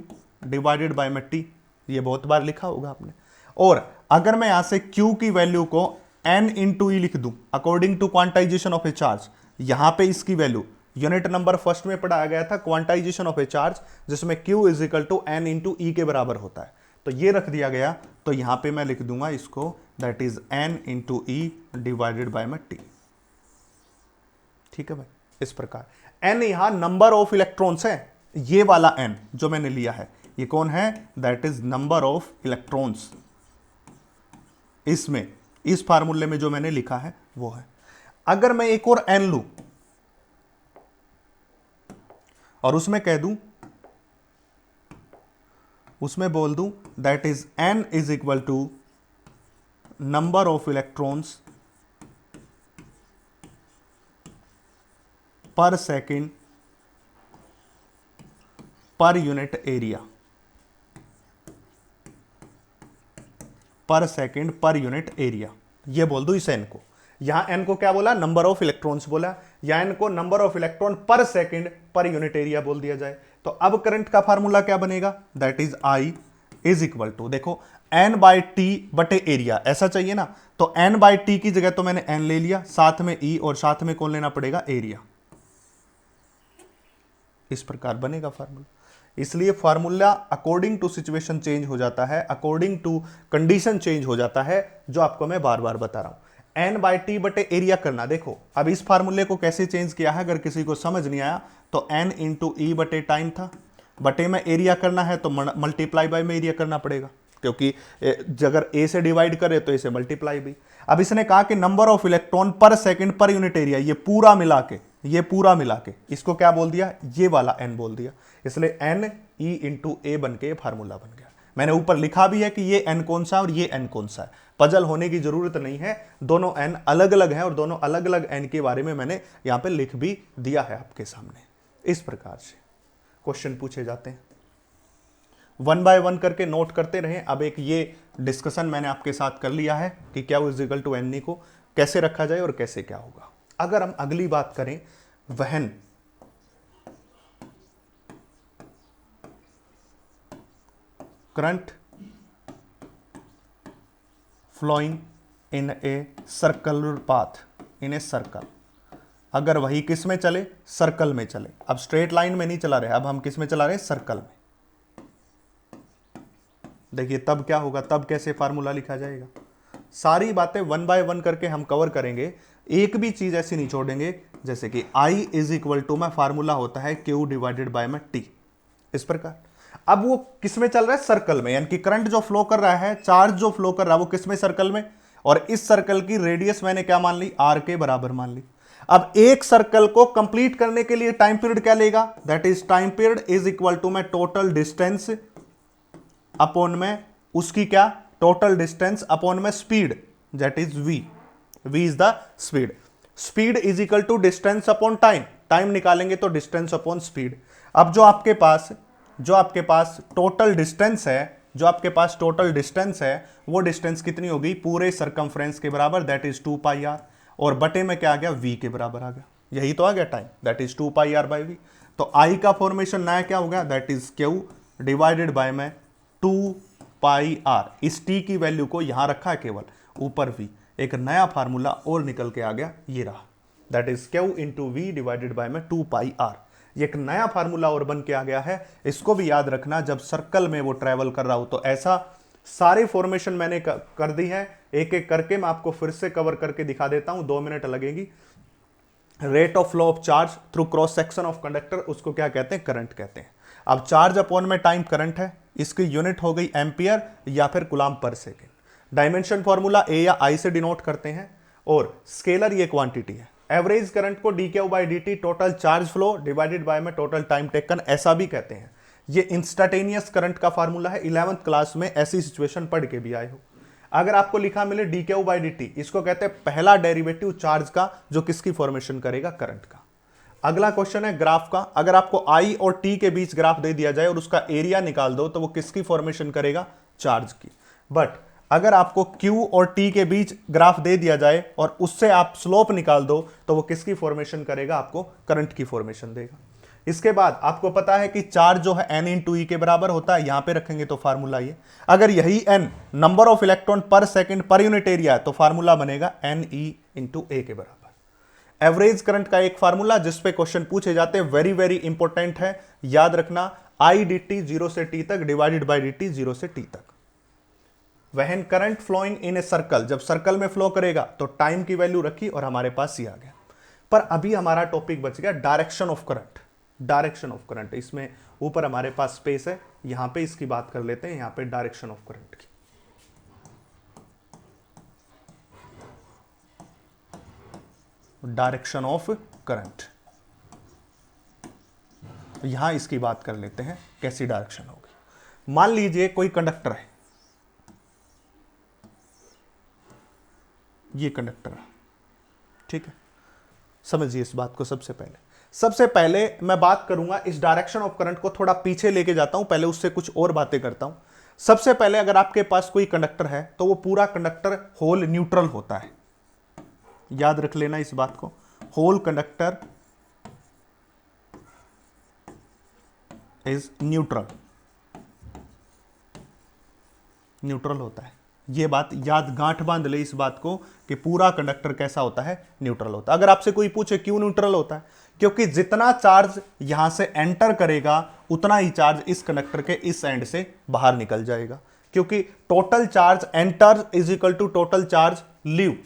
डिवाइडेड बाय में T, ये बहुत बार लिखा होगा आपने। और अगर मैं यहां से Q की वैल्यू को N इंटू ई लिख दूं according to quantisation of a charge, यहां पे इसकी वैल्यू यूनिट नंबर फर्स्ट में पढ़ाया गया था क्वांटाइजेशन ऑफ ए चार्ज, जिसमें Q is equal to N into e के बराबर होता है, तो ये रख दिया गया। तो यहां पे मैं लिख दूंगा इसको, that is N into E divided by में T, ठीक है भाई। इस प्रकार N यहां नंबर ऑफ इलेक्ट्रॉन्स है, ये वाला N जो मैंने लिया है ये कौन है, that is number of electrons. इसमें इस फार्मूले में जो मैंने लिखा है वो है। अगर मैं एक और N लूं, और उसमें कह दूं, उसमें बोल दूं that is n is equal to number of electrons per second per unit area, per second per unit area, ये बोल दो इस n को। यहां n को क्या बोला, नंबर ऑफ इलेक्ट्रॉन्स बोला, या n को नंबर ऑफ इलेक्ट्रॉन पर सेकेंड पर यूनिट एरिया बोल दिया जाए। तो अब करंट का फार्मूला क्या बनेगा, that is I is equal to, देखो n बाई टी बटे एरिया, ऐसा चाहिए ना, तो n बाई टी की जगह तो मैंने n ले लिया, साथ में E और साथ में कौन लेना पड़ेगा, एरिया। इस प्रकार बनेगा फार्मूला। इसलिए formula according to situation change हो जाता है, अकॉर्डिंग टू कंडीशन चेंज हो जाता है, जो आपको मैं बार बार बता रहा हूं। n बाई टी बटे एरिया करना, देखो अब इस फार्मूले को कैसे चेंज किया है, अगर किसी को समझ नहीं आया तो n इंटू ई बटे टाइम था, बटे में एरिया करना है तो मल्टीप्लाई बाय में एरिया करना पड़ेगा, क्योंकि अगर ए से डिवाइड करे तो इसे मल्टीप्लाई भी। अब इसने कहा कि नंबर ऑफ इलेक्ट्रॉन पर सेकंड पर यूनिट एरिया, ये पूरा मिला के इसको क्या बोल दिया, ये वाला n बोल दिया, इसलिए n e इंटू ए बन के फार्मूला बन गया। मैंने ऊपर लिखा भी है कि ये n कौन सा है और ये n कौन सा है, पजल होने की जरूरत नहीं है, दोनों n अलग अलग हैं और दोनों अलग अलग n के बारे में मैंने यहां पे लिख भी दिया है आपके सामने। इस प्रकार से क्वेश्चन पूछे जाते हैं, वन बाय वन करके नोट करते रहें। अब एक ये डिस्कशन मैंने आपके साथ कर लिया है कि क्या इक्वल टू एन को कैसे रखा जाए और कैसे क्या होगा। अगर हम अगली बात करें, when current flowing in a circular path in a circle, अगर वही किस में चले, सर्कल में चले। अब स्ट्रेट लाइन में नहीं चला रहे, अब हम किस में चला रहे, सर्कल में। देखिए तब क्या होगा, तब कैसे फार्मूला लिखा जाएगा, सारी बातें वन बाय वन करके हम कवर करेंगे, एक भी चीज ऐसी नहीं छोड़ेंगे। जैसे कि I इज इक्वल टू में फार्मूला होता है Q डिवाइडेड बाय में T, इस प्रकार। अब वो किस में चल रहा है, सर्कल में, यानी कि करंट जो फ्लो कर रहा है, चार्ज जो फ्लो कर रहा है वो किस में, सर्कल में, और इस सर्कल की रेडियस मैंने क्या मान ली, R के बराबर मान ली। अब एक सर्कल को कंप्लीट करने के लिए टाइम पीरियड क्या लेगा, that is time period is equal to में टोटल डिस्टेंस अपॉन में उसकी क्या, टोटल डिस्टेंस अपॉन में speed, that is v is the speed. Speed is equal to distance upon time, time निकालेंगे तो डिस्टेंस अपॉन स्पीड। अब जो आपके पास टोटल डिस्टेंस है, वो डिस्टेंस कितनी होगी, पूरे सरकमफ्रेंस के बराबर, दैट इज 2 पाई आर, और बटे में क्या आ गया, v के बराबर आ गया, यही तो आ गया time, that is 2 pi R by V. तो I का फॉर्मेशन नया क्या होगा, that is Q divided by में 2 पाई आर। इस t की वैल्यू को यहां रखा है केवल, ऊपर v, एक नया फार्मूला और निकल के आ गया, ये रहा, that is Q into V divided by में 2 पाई आर। ये एक नया फार्मूला और बन के आ गया है, इसको भी याद रखना जब सर्कल में वो ट्रेवल कर रहा हो। तो ऐसा सारी फॉर्मेशन मैंने कर दी है, एक एक करके मैं आपको फिर से कवर करके दिखा देता हूं, 2 मिनट लगेगी। Rate of flow of charge through cross section of conductor, उसको क्या कहते हैं, करंट कहते हैं। अब चार्ज अपॉन में टाइम करंट है, इसकी यूनिट हो गई एम्पियर या फिर कूलम्ब पर सेकेंड। डायमेंशन फॉर्मूला ए या आई से डिनोट करते हैं, और स्केलर ये क्वांटिटी है। एवरेज करंट को D Q by D T, total charge flow divided by में टोटल टाइम टेकन, ऐसा भी कहते हैं। ये इंस्टेंटेनियस करंट का फार्मूला है, 11th क्लास में ऐसी सिचुएशन पढ़ के भी आए हो। अगर आपको लिखा मिले D Q by D T, इसको कहते हैं पहला डेरिवेटिव चार्ज का, जो किसकी फॉर्मेशन करेगा, करंट का। अगला क्वेश्चन है ग्राफ का, अगर आपको I और T के बीच ग्राफ दे दिया जाए और उसका एरिया निकाल दो तो वो किसकी फॉर्मेशन करेगा, चार्ज की। बट अगर आपको Q और T के बीच ग्राफ दे दिया जाए और उससे आप स्लोप निकाल दो तो वो किसकी फॉर्मेशन करेगा, आपको करंट की फॉर्मेशन देगा। इसके बाद आपको पता है कि चार्ज जो है n इंटू ई के बराबर होता है, यहां पे रखेंगे तो फार्मूला ये, अगर यही n नंबर ऑफ इलेक्ट्रॉन पर सेकंड पर यूनिट एरिया है तो फार्मूला बनेगा n e इंटू ए के बराबर। एवरेज करंट का एक फार्मूला जिसपे क्वेश्चन पूछे जाते हैं, वेरी वेरी इंपॉर्टेंट है, याद रखना, I dt 0 से t तक डिवाइडेड बाई dt 0 से t तक। When current flowing in a circle, जब सर्कल में फ्लो करेगा तो टाइम की वैल्यू रखी और हमारे पास ये आ गया। पर अभी हमारा टॉपिक बच गया direction of current. Direction of current, इसमें ऊपर हमारे पास स्पेस है, यहां पे इसकी बात कर लेते हैं, यहां पे डायरेक्शन ऑफ करंट की। डायरेक्शन ऑफ करंट, यहां इसकी बात कर लेते हैं कैसी डायरेक्शन होगी। मान लीजिए कोई कंडक्टर है, ये कंडक्टर है, ठीक है। समझिए इस बात को। सबसे पहले मैं बात करूंगा इस डायरेक्शन ऑफ करंट को थोड़ा पीछे लेके जाता हूं, पहले उससे कुछ और बातें करता हूं। सबसे पहले अगर आपके पास कोई कंडक्टर है तो वो पूरा कंडक्टर होल न्यूट्रल होता है, याद रख लेना इस बात को। होल कंडक्टर इज न्यूट्रल होता है। ये बात याद गांठ बांध ले इस बात को कि पूरा कंडक्टर कैसा होता है, न्यूट्रल होता है। अगर आपसे कोई पूछे क्यों न्यूट्रल होता है, क्योंकि जितना चार्ज यहां से एंटर करेगा उतना ही चार्ज इस कंडक्टर के इस एंड से बाहर निकल जाएगा, क्योंकि total charge enter is equal to total charge leave,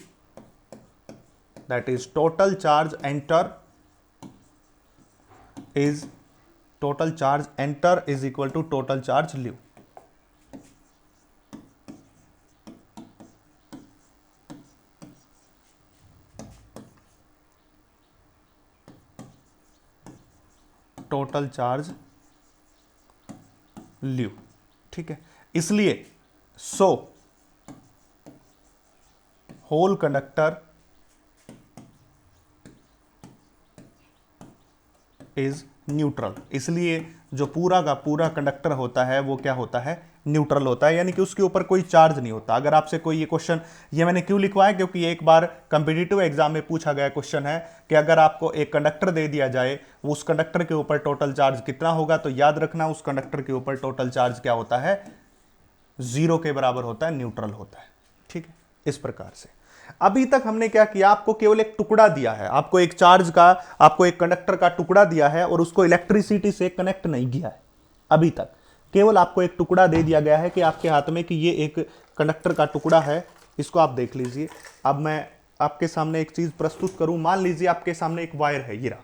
that is total charge enter is equal to total charge leave. Total charge leave, ठीक है। इसलिए होल कंडक्टर इज न्यूट्रल। इसलिए जो पूरा का पूरा कंडक्टर होता है वो क्या होता है, न्यूट्रल होता है, यानी कि उसके ऊपर कोई चार्ज नहीं होता। अगर आपसे कोई ये क्वेश्चन, ये मैंने क्यों लिखवाया, क्योंकि एक बार कंपिटिटिव एग्जाम में पूछा गया क्वेश्चन है कि अगर आपको एक कंडक्टर दे दिया जाए, उस कंडक्टर के ऊपर टोटल चार्ज कितना होगा, तो याद रखना उस कंडक्टर के ऊपर टोटल चार्ज क्या होता है, 0 के बराबर होता है, न्यूट्रल होता है, ठीक है। इस प्रकार से अभी तक हमने क्या किया, आपको केवल एक टुकड़ा दिया है, आपको एक चार्ज का, आपको एक कंडक्टर का टुकड़ा दिया है और उसको इलेक्ट्रिसिटी से कनेक्ट नहीं किया है। अभी तक केवल आपको एक टुकड़ा दे दिया गया है कि आपके हाथ में कि ये एक कंडक्टर का टुकड़ा है, इसको आप देख लीजिए। अब मैं आपके सामने एक चीज प्रस्तुत करूं, मान लीजिए आपके सामने एक वायर है, ये रहा।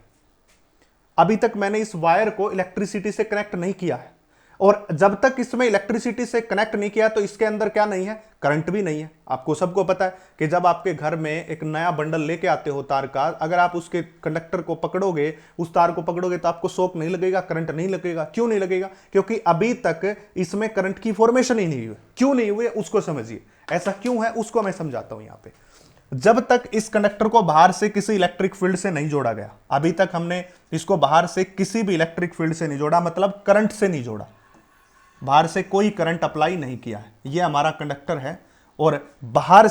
अभी तक मैंने इस वायर को इलेक्ट्रिसिटी से कनेक्ट नहीं किया है, और जब तक इसमें इलेक्ट्रिसिटी से कनेक्ट नहीं किया तो इसके अंदर क्या नहीं है, करंट भी नहीं है। आपको सबको पता है कि जब आपके घर में एक नया बंडल लेके आते हो तार का, अगर आप उसके कंडक्टर को पकड़ोगे, उस तार को पकड़ोगे, तो आपको शॉक नहीं लगेगा, करंट नहीं लगेगा। क्यों नहीं लगेगा, क्योंकि अभी तक इसमें करंट की फॉर्मेशन ही नहीं हुई। क्यों नहीं हुई उसको समझिए, ऐसा क्यों है उसको मैं समझाता हूं। यहां पे जब तक इस कंडक्टर को बाहर से किसी इलेक्ट्रिक फील्ड से नहीं जोड़ा गया, अभी तक हमने इसको बाहर से किसी भी इलेक्ट्रिक फील्ड से नहीं जोड़ा, मतलब करंट से नहीं जोड़ा, बाहर से कोई करंट अप्लाई नहीं किया है। यह हमारा कंडक्टर है और बाहर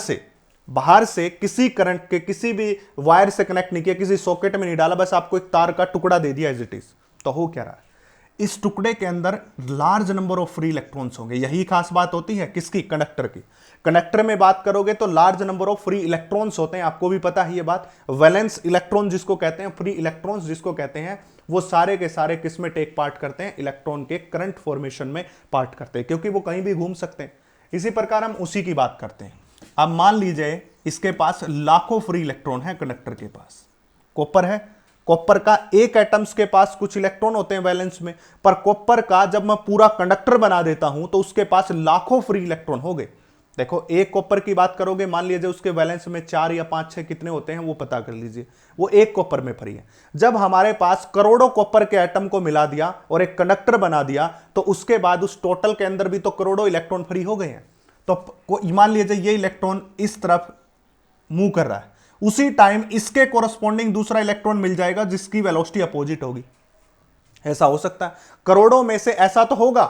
से किसी करंट के किसी भी वायर से कनेक्ट नहीं किया, किसी सॉकेट में नहीं डाला, बस आपको एक तार का टुकड़ा दे दिया एज इट इज। तो हो क्या रहा है, इस टुकड़े के अंदर large number of free electrons होंगे। यही खास बात होती है किसकी, कंडक्टर की। कंडक्टर में बात करोगे तो large number of free electrons होते हैं, आपको भी पता है ये बात। वैलेंस इलेक्ट्रॉन जिसको कहते हैं, फ्री इलेक्ट्रॉन्स जिसको कहते हैं, वो सारे के सारे किस में टेक पार्ट करते हैं, इलेक्ट्रॉन के करंट फॉर्मेशन में पार्ट करते हैं, क्योंकि वो कहीं भी घूम सकते हैं। इसी प्रकार हम उसी की बात करते हैं। अब मान लीजिए इसके पास लाखों फ्री इलेक्ट्रॉन है, कंडक्टर के पास कॉपर है, कॉपर का एक एटम्स के पास कुछ इलेक्ट्रॉन होते हैं वैलेंस में, पर कॉपर का जब मैं पूरा कंडक्टर बना देता हूं तो उसके पास लाखों फ्री इलेक्ट्रॉन हो गए। देखो एक कॉपर की बात करोगे, मान लीजिए उसके वैलेंस में 4 या 5 6 कितने होते हैं वो पता कर लीजिए, वो एक कॉपर में फ्री है। जब हमारे पास करोड़ों कॉपर के एटम को मिला दिया और एक कंडक्टर बना दिया, तो उसके बाद उस टोटल के अंदर भी तो करोड़ों इलेक्ट्रॉन फ्री हो गए हैं। तो मान लीजिए ये इलेक्ट्रॉन इस तरफ मूव कर रहा है, उसी टाइम इसके कोरस्पॉन्डिंग दूसरा इलेक्ट्रॉन मिल जाएगा जिसकी वेलोसिटी अपोजिट होगी। ऐसा हो सकता है करोड़ों में से, ऐसा तो होगा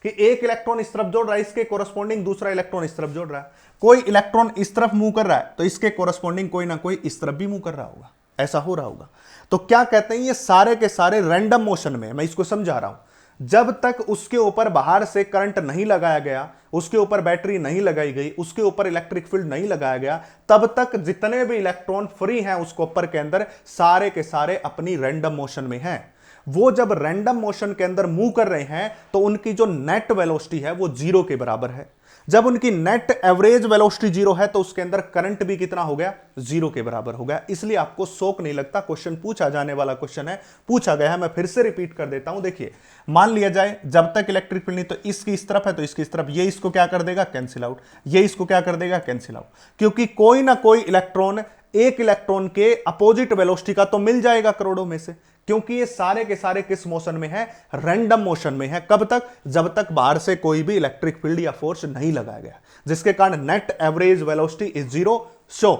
कि एक इलेक्ट्रॉन इस तरफ जोड़ रहा है, इसके कोरस्पॉन्डिंग दूसरा इलेक्ट्रॉन इस तरफ जोड़ रहा है। कोई इलेक्ट्रॉन इस तरफ मूव कर रहा है तो इसके कोरस्पॉन्डिंग कोई ना कोई इस तरफ भी मूव कर रहा होगा, ऐसा हो रहा होगा। तो क्या कहते हैं, ये सारे के सारे रैंडम मोशन में, मैं इसको समझा रहा हूं। जब तक उसके ऊपर बाहर से करंट नहीं लगाया गया, उसके ऊपर बैटरी नहीं लगाई गई, उसके ऊपर इलेक्ट्रिक फील्ड नहीं लगाया गया, तब तक जितने भी इलेक्ट्रॉन फ्री हैं उस कॉपर के अंदर, सारे के सारे अपनी रैंडम मोशन में हैं। वो जब रैंडम मोशन के अंदर मूव कर रहे हैं तो उनकी जो नेट वेलोसिटी है वो 0 के बराबर है। जब उनकी नेट एवरेज वेलोसिटी 0 है तो उसके अंदर करंट भी कितना हो गया, 0 के बराबर हो गया। इसलिए आपको शौक नहीं लगता, क्वेश्चन पूछा जाने वाला क्वेश्चन है, पूछा गया है। मैं फिर से रिपीट कर देता हूं, देखिए मान लिया जाए जब तक इलेक्ट्रिक फील्ड नहीं, तो इसकी इस तरफ है तो इसकी इस तरफ, ये इसको क्या कर देगा, कैंसिल आउट, ये इसको क्या कर देगा, कैंसिल आउट, क्योंकि कोई ना कोई इलेक्ट्रॉन एक इलेक्ट्रॉन के अपोजिट वेलोसिटी का तो मिल जाएगा करोड़ों में से, क्योंकि ये सारे के सारे किस मोशन में है, रैंडम मोशन में है। कब तक, जब तक बाहर से कोई भी इलेक्ट्रिक फील्ड या फोर्स नहीं लगाया गया, जिसके कारण net average velocity is zero. So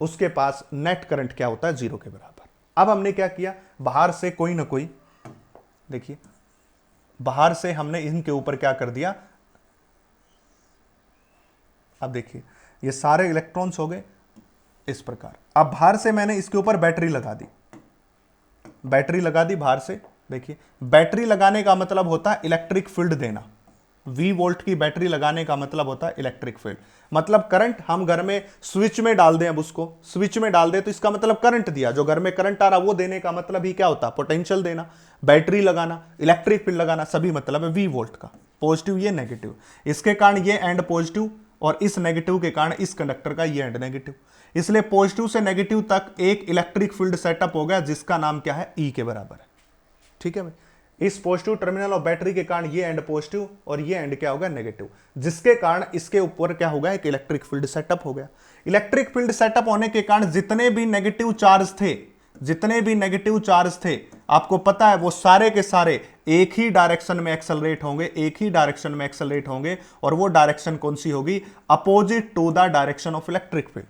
उसके पास नेट करंट क्या होता है, जीरो के बराबर। अब हमने क्या किया, बाहर से कोई ना कोई, देखिए बाहर से हमने इनके ऊपर क्या कर दिया, अब देखिए ये सारे इलेक्ट्रॉन्स हो गए इस प्रकार। अब बाहर से मैंने इसके ऊपर बैटरी लगा दी, बैटरी लगा दी बाहर से। देखिए बैटरी लगाने का मतलब होता है इलेक्ट्रिक फील्ड देना। V वोल्ट की बैटरी लगाने का मतलब होता है इलेक्ट्रिक फील्ड, मतलब करंट हम घर में स्विच में डाल दें। अब उसको स्विच में डाल दें तो इसका मतलब करंट दिया, जो घर में करंट आ रहा वो देने का मतलब ही क्या होता है, पोटेंशियल देना। बैटरी लगाना, इलेक्ट्रिक फील्ड लगाना, सभी मतलब है V वोल्ट का। पॉजिटिव ये नेगेटिव, इसके कारण ये एंड पॉजिटिव और इस नेगेटिव के कारण इस कंडक्टर का ये एंड नेगेटिव। इसलिए पॉजिटिव से नेगेटिव तक एक इलेक्ट्रिक फील्ड सेटअप हो गया, जिसका नाम क्या है, E के बराबर है। ठीक है भाई, इस पॉजिटिव टर्मिनल और बैटरी के कारण ये एंड पॉजिटिव और ये एंड क्या होगा, नेगेटिव, जिसके कारण इसके ऊपर क्या होगा, एक इलेक्ट्रिक फील्ड सेटअप हो गया। इलेक्ट्रिक फील्ड सेटअप होने के कारण जितने भी नेगेटिव चार्ज थे, जितने भी नेगेटिव चार्ज थे, आपको पता है वो सारे के सारे एक ही डायरेक्शन में एक्सेलरेट होंगे, एक ही डायरेक्शन में एक्सेलरेट होंगे, और वो डायरेक्शन कौन सी होगी, opposite to the direction of electric field.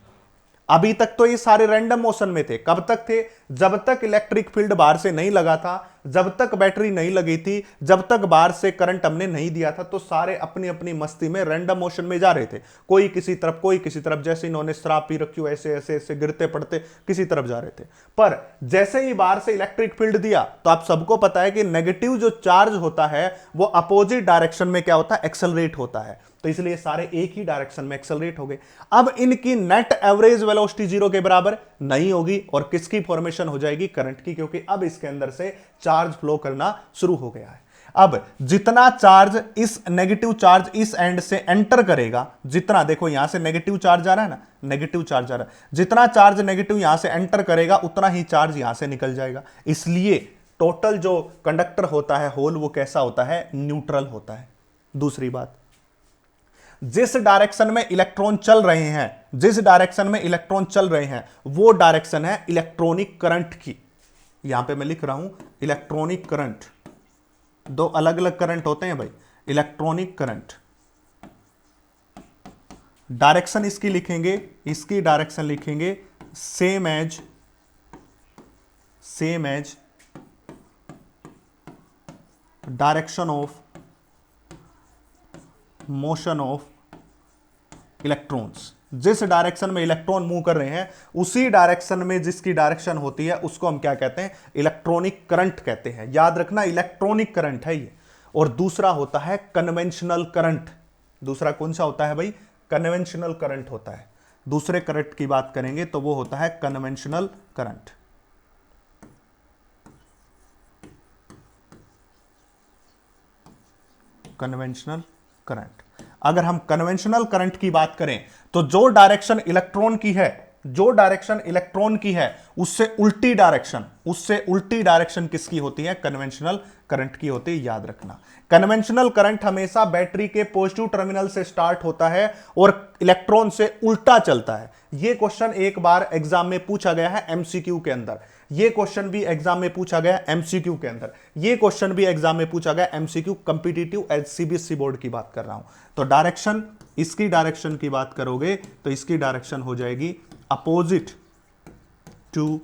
अभी तक तो ये सारे रैंडम मोशन में थे। कब तक थे, जब तक इलेक्ट्रिक फील्ड बाहर से नहीं लगा था, जब तक बैटरी नहीं लगी थी, जब तक बाहर से करंट हमने नहीं दिया था, तो सारे अपनी अपनी मस्ती में रैंडम मोशन में जा रहे थे। कोई किसी तरफ, कोई किसी तरफ, जैसे इन्होंने शराब पी रखी हो ऐसे ऐसे ऐसे गिरते पड़ते किसी तरफ जा रहे थे। पर जैसे ही बाहर से इलेक्ट्रिक फील्ड दिया, तो आप सबको पता है कि नेगेटिव जो चार्ज होता है वो अपोजिट डायरेक्शन में क्या होता है, एक्सेलरेट होता है। तो इसलिए सारे एक ही डायरेक्शन में एक्सेलरेट हो गए। अब इनकी नेट एवरेज वेलोसिटी जीरो के बराबर नहीं होगी, और किसकी फॉर्मेशन हो जाएगी, करंट की, क्योंकि अब इसके अंदर से चार्ज फ्लो करना शुरू हो गया है। अब जितना चार्ज इस नेगेटिव चार्ज इस एंड से एंटर करेगा, जितना, देखो यहां से नेगेटिव चार्ज आ रहा है ना, नेगेटिव चार्ज आ रहा है, जितना चार्ज नेगेटिव यहां से एंटर करेगा उतना ही चार्ज यहां से निकल जाएगा। इसलिए टोटल जो कंडक्टर होता है होल, वो कैसा होता है, न्यूट्रल होता है। दूसरी बात, जिस डायरेक्शन में इलेक्ट्रॉन चल रहे हैं, जिस डायरेक्शन में इलेक्ट्रॉन चल रहे हैं, वो डायरेक्शन है इलेक्ट्रॉनिक करंट की। यहां पे मैं लिख रहा हूं इलेक्ट्रॉनिक करंट, दो अलग अलग करंट होते हैं भाई, इलेक्ट्रॉनिक करंट। डायरेक्शन इसकी लिखेंगे, इसकी डायरेक्शन लिखेंगे same as direction of motion of electrons. जिस डायरेक्शन में इलेक्ट्रॉन मूव कर रहे हैं, उसी डायरेक्शन में जिसकी डायरेक्शन होती है, उसको हम क्या कहते हैं, इलेक्ट्रॉनिक करंट कहते हैं। याद रखना, इलेक्ट्रॉनिक करंट है ये। और दूसरा होता है कन्वेंशनल करंट। दूसरा कौन सा होता है भाई, कन्वेंशनल करंट होता है। दूसरे करंट की बात करेंगे तो वो होता है कन्वेंशनल करंट। कन्वेंशनल करंट, अगर हम कन्वेंशनल करंट की बात करें तो जो डायरेक्शन इलेक्ट्रॉन की है, जो डायरेक्शन इलेक्ट्रॉन की है, उससे उल्टी डायरेक्शन किसकी होती है, कन्वेंशनल करंट की होती है। याद रखना, कन्वेंशनल करंट हमेशा बैटरी के पॉजिटिव टर्मिनल से स्टार्ट होता है और इलेक्ट्रॉन से उल्टा चलता है। यह क्वेश्चन एक बार एग्जाम में पूछा गया है एमसीक्यू के अंदर, ये क्वेश्चन भी एग्जाम में पूछा गया एमसीक्यू के अंदर, ये क्वेश्चन भी एग्जाम में पूछा गया एमसीक्यू कॉम्पिटिटिव सीबीएसई बोर्ड की बात कर रहा हूं। तो डायरेक्शन, इसकी डायरेक्शन की बात करोगे तो इसकी डायरेक्शन हो जाएगी opposite to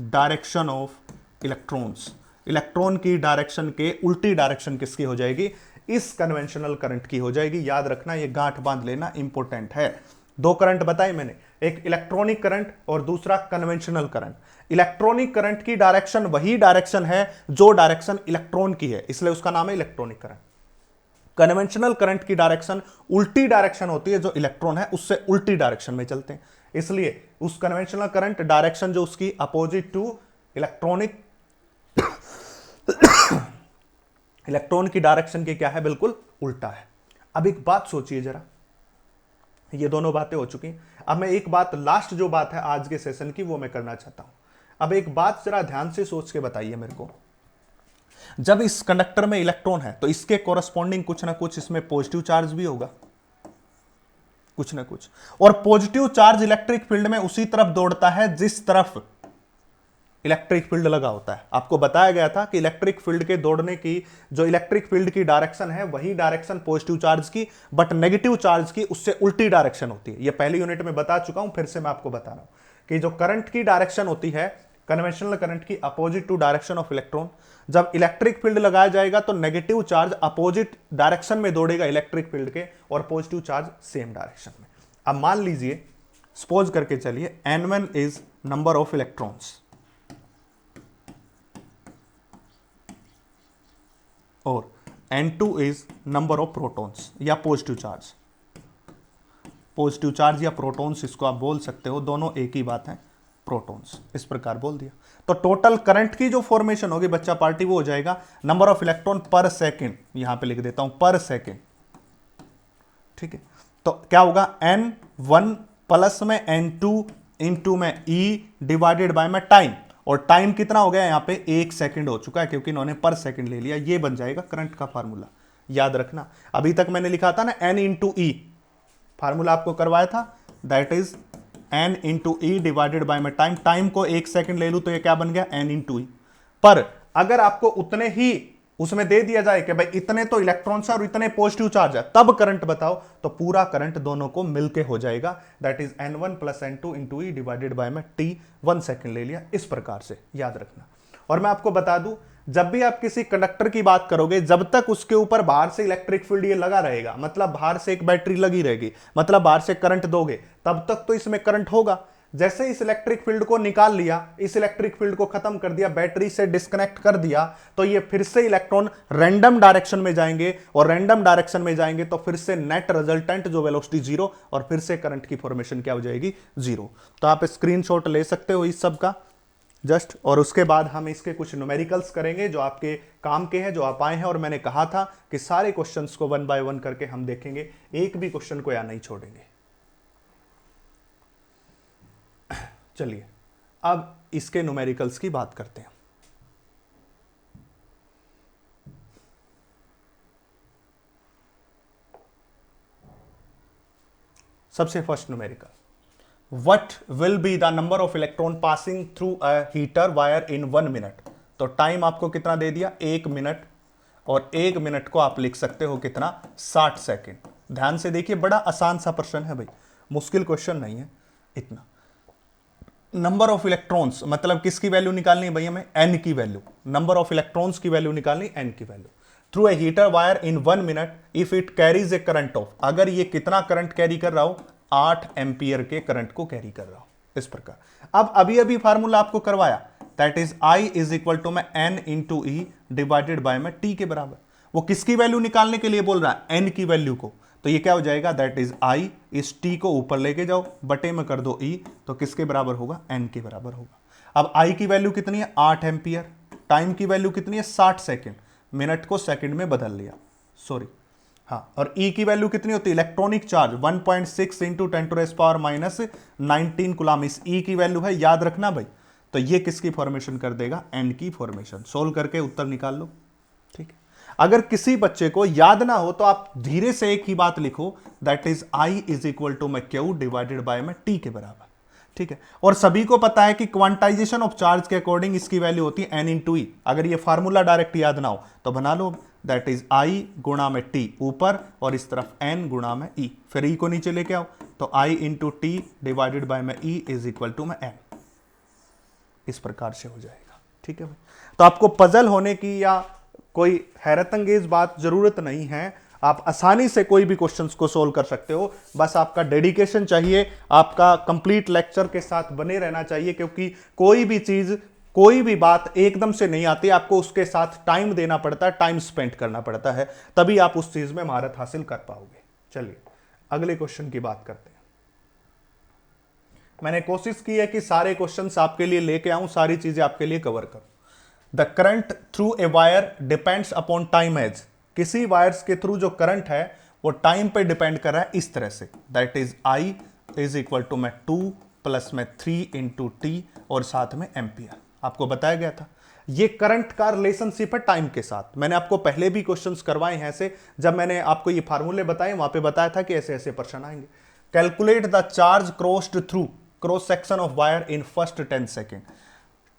direction of electrons. Electron की डायरेक्शन के उल्टी डायरेक्शन किसकी हो जाएगी, इस कन्वेंशनल करंट की हो जाएगी। याद रखना, ये गांठ बांध लेना, इंपॉर्टेंट है। दो करंट बताए मैंने, एक इलेक्ट्रॉनिक करंट और दूसरा कन्वेंशनल करंट। इलेक्ट्रॉनिक करंट की डायरेक्शन वही डायरेक्शन है जो डायरेक्शन इलेक्ट्रॉन की है, इसलिए उसका नाम है इलेक्ट्रॉनिक करंट। कन्वेंशनल करंट की डायरेक्शन उल्टी डायरेक्शन होती है, जो इलेक्ट्रॉन है उससे उल्टी डायरेक्शन में चलते हैं, इसलिए उस कन्वेंशनल करंट डायरेक्शन जो उसकी अपोजिट टू इलेक्ट्रॉनिक इलेक्ट्रॉन की डायरेक्शन के क्या है, बिल्कुल उल्टा है। अब एक बात सोचिए जरा, ये दोनों बातें हो चुकी। अब मैं एक बात, लास्ट जो बात है आज के सेशन की, वो मैं करना चाहता हूं। अब एक बात जरा ध्यान से सोच के बताइए मेरे को, जब इस कंडक्टर में इलेक्ट्रॉन है तो इसके कोरस्पॉन्डिंग कुछ ना कुछ इसमें पॉजिटिव चार्ज भी होगा। कुछ ना कुछ। और पॉजिटिव चार्ज इलेक्ट्रिक फील्ड में उसी तरफ दौड़ता है जिस तरफ इलेक्ट्रिक फील्ड लगा होता है। आपको बताया गया था कि इलेक्ट्रिक फील्ड के दौड़ने की जो इलेक्ट्रिक फील्ड की डायरेक्शन है वही डायरेक्शन पॉजिटिव चार्ज की, बट नेगेटिव चार्ज की उससे उल्टी डायरेक्शन होती है। ये पहली यूनिट में बता चुका हूं, फिर से मैं आपको बता रहा हूं कि जो करंट की डायरेक्शन होती है कन्वेंशनल करंट की opposite to direction of electron, जब इलेक्ट्रिक फील्ड लगाया जाएगा तो नेगेटिव चार्ज अपोजिट डायरेक्शन में दौड़ेगा इलेक्ट्रिक फील्ड के, और पॉजिटिव चार्ज सेम डायरेक्शन में। अब मान लीजिए, सपोज करके चलिए, n1 is number of electrons और n2 is number of protons या पॉजिटिव चार्ज। पॉजिटिव चार्ज या प्रोटॉन्स इसको आप बोल सकते हो, दोनों एक ही बात है, प्रोटॉन्स। इस प्रकार बोल दिया तो टोटल करंट की जो फॉर्मेशन होगी बच्चा पार्टी वो हो जाएगा नंबर ऑफ इलेक्ट्रॉन पर सेकंड, यहां पे लिख देता हूं पर सेकंड, ठीक है। तो क्या होगा n1 प्लस में n2 इंटू में e डिवाइडेड बाय में टाइम, और टाइम कितना हो गया यहां पे 1 सेकंड हो चुका है क्योंकि इन्होंने पर सेकंड ले लिया। ये बन जाएगा करंट का फार्मूला, याद रखना। अभी तक मैंने लिखा था ना n इंटू ई, फार्मूला आपको करवाया था, that is n into E divided by में टाइम। टाइम को 1 सेकंड ले लूं तो ये क्या बन गया n इंटू ई। पर अगर आपको उतने ही उसमें दे दिया जाए कि भाई इतने तो इलेक्ट्रॉन्स है और इतने पॉजिटिव चार्ज है, तब करंट बताओ, तो पूरा करंट दोनों को मिलके हो जाएगा, that is n1 plus n2 into E divided by में t, 1 सेकंड ले लिया। इस प्रकार से याद रखना। और मैं आपको बता दूं, जब भी आप किसी कंडक्टर की बात करोगे, जब तक उसके ऊपर बाहर से इलेक्ट्रिक फील्ड ये लगा रहेगा, मतलब बाहर से एक बैटरी लगी रहेगी, मतलब बाहर से करंट दोगे, तब तक तो इसमें करंट होगा। जैसे इस इलेक्ट्रिक फील्ड को निकाल लिया, इस इलेक्ट्रिक फील्ड को खत्म कर दिया, बैटरी से डिस्कनेक्ट कर दिया, तो ये फिर से इलेक्ट्रॉन रैंडम डायरेक्शन में जाएंगे, और रैंडम डायरेक्शन में जाएंगे तो फिर से नेट रिजल्टेंट जो वेलोसिटी जीरो, और फिर से करंट की फॉर्मेशन क्या हो जाएगी, जीरो। तो आप स्क्रीनशॉट ले सकते हो इस सब का जस्ट, और उसके बाद हम इसके कुछ न्यूमेरिकल्स करेंगे जो आपके काम के हैं, जो आप आए हैं। और मैंने कहा था कि सारे क्वेश्चंस को 1 बाय 1 करके हम देखेंगे, एक भी क्वेश्चन को या नहीं छोड़ेंगे। चलिए अब इसके न्यूमेरिकल्स की बात करते हैं। सबसे first numerical, What will be the number of electron passing through a heater wire in 1 minute? तो टाइम आपको कितना दे दिया, 1 मिनट, और 1 मिनट को आप लिख सकते हो कितना, 60 सेकेंड। ध्यान से देखिए, बड़ा आसान सा प्रश्न है भाई, मुश्किल क्वेश्चन नहीं है इतना। नंबर ऑफ इलेक्ट्रॉन्स मतलब किसकी वैल्यू निकालनी है भाई, हमें n की वैल्यू, नंबर ऑफ इलेक्ट्रॉन्स की वैल्यू निकालनी, n की value through a heater wire in 1 minute if it carries A current of, अगर ये कितना करंट कैरी कर रहा हो, 8 एम्पियर के करंट को कैरी कर रहा हूं। इस प्रकार अब अभी अभी फार्मूला आपको करवाया, that is I is equal to में n into E divided by में t के बराबर। वो किसकी वैल्यू निकालने के लिए बोल रहा है, n की वैल्यू को, तो ये क्या हो जाएगा, दैट इज I, इस t को ऊपर लेके जाओ, बटे में कर दो e, तो किसके बराबर होगा, n के बराबर होगा। अब I की वैल्यू कितनी है, 8 एम्पियर, टाइम की वैल्यू कितनी है, 60 सेकेंड, मिनट को सेकेंड में बदल लिया, सॉरी हाँ, और E की वैल्यू कितनी होती है, इलेक्ट्रॉनिक चार्ज 1.6 इंटू 10⁻⁻19 कूलम, इस E की वैल्यू है, याद रखना भाई। तो ये किसकी फॉर्मेशन कर देगा, N की फॉर्मेशन। सोल्व करके उत्तर निकाल लो, ठीक है। अगर किसी बच्चे को याद ना हो तो आप धीरे से एक ही बात लिखो, that is I is equal to में Q डिवाइडेड बाय में T के बराबर, ठीक है। और सभी को पता है कि क्वांटाइजेशन ऑफ चार्ज के अकॉर्डिंग इसकी वैल्यू होती है N इंटू ई। अगर ये फार्मूला डायरेक्ट याद ना हो तो बना लो, दैट इज I गुणा में T ऊपर, और इस तरफ N गुणा में E, फिर E को नीचे लेके आओ, तो I into T divided by में E इज इक्वल टू में N। इस प्रकार से हो जाएगा, ठीक है भाई। तो आपको पजल होने की या कोई हैरत अंगेज बात जरूरत नहीं है, आप आसानी से कोई भी क्वेश्चंस को सोल्व कर सकते हो। बस आपका डेडिकेशन चाहिए, आपका कंप्लीट लेक्चर के साथ बने रहना चाहिए, क्योंकि कोई भी चीज, कोई भी बात एकदम से नहीं आती, आपको उसके साथ टाइम देना पड़ता है, टाइम स्पेंड करना पड़ता है, तभी आप उस चीज में महारत हासिल कर पाओगे। चलिए अगले क्वेश्चन की बात करते हैं। मैंने कोशिश की है कि सारे क्वेश्चंस आपके लिए लेके आऊं, सारी चीजें आपके लिए कवर करूं। The current through a wire depends upon time as, किसी वायर्स के थ्रू जो करंट है वो टाइम पे डिपेंड कर रहा है इस तरह से, that is I is equal to में 2 प्लस में 3 इंटू टी, और साथ में एम्पियर। आपको बताया गया था ये करंट का रिलेशनशिप है टाइम के साथ। मैंने आपको पहले भी क्वेश्चंस करवाए हैं ऐसे, जब मैंने आपको ये फार्मूले बताए वहां पे बताया था कि ऐसे ऐसे प्रश्न आएंगे। Calculate the charge crossed through cross section of wire in first 10 second.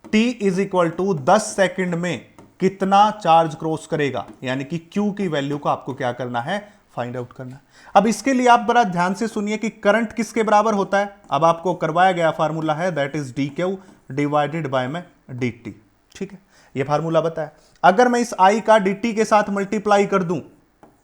t is equal to 10 second में कितना चार्ज क्रॉस करेगा, यानी कि q की वैल्यू को आपको क्या करना है, फाइंड आउट करना है। अब इसके लिए आप बड़ा ध्यान से सुनिए कि करंट किसके बराबर होता है। अब आपको करवाया गया फार्मूला है that is dq divided by में dt। ठीक है, ये फार्मूला बताया। अगर मैं इस I का dt के साथ मल्टीप्लाई कर दूं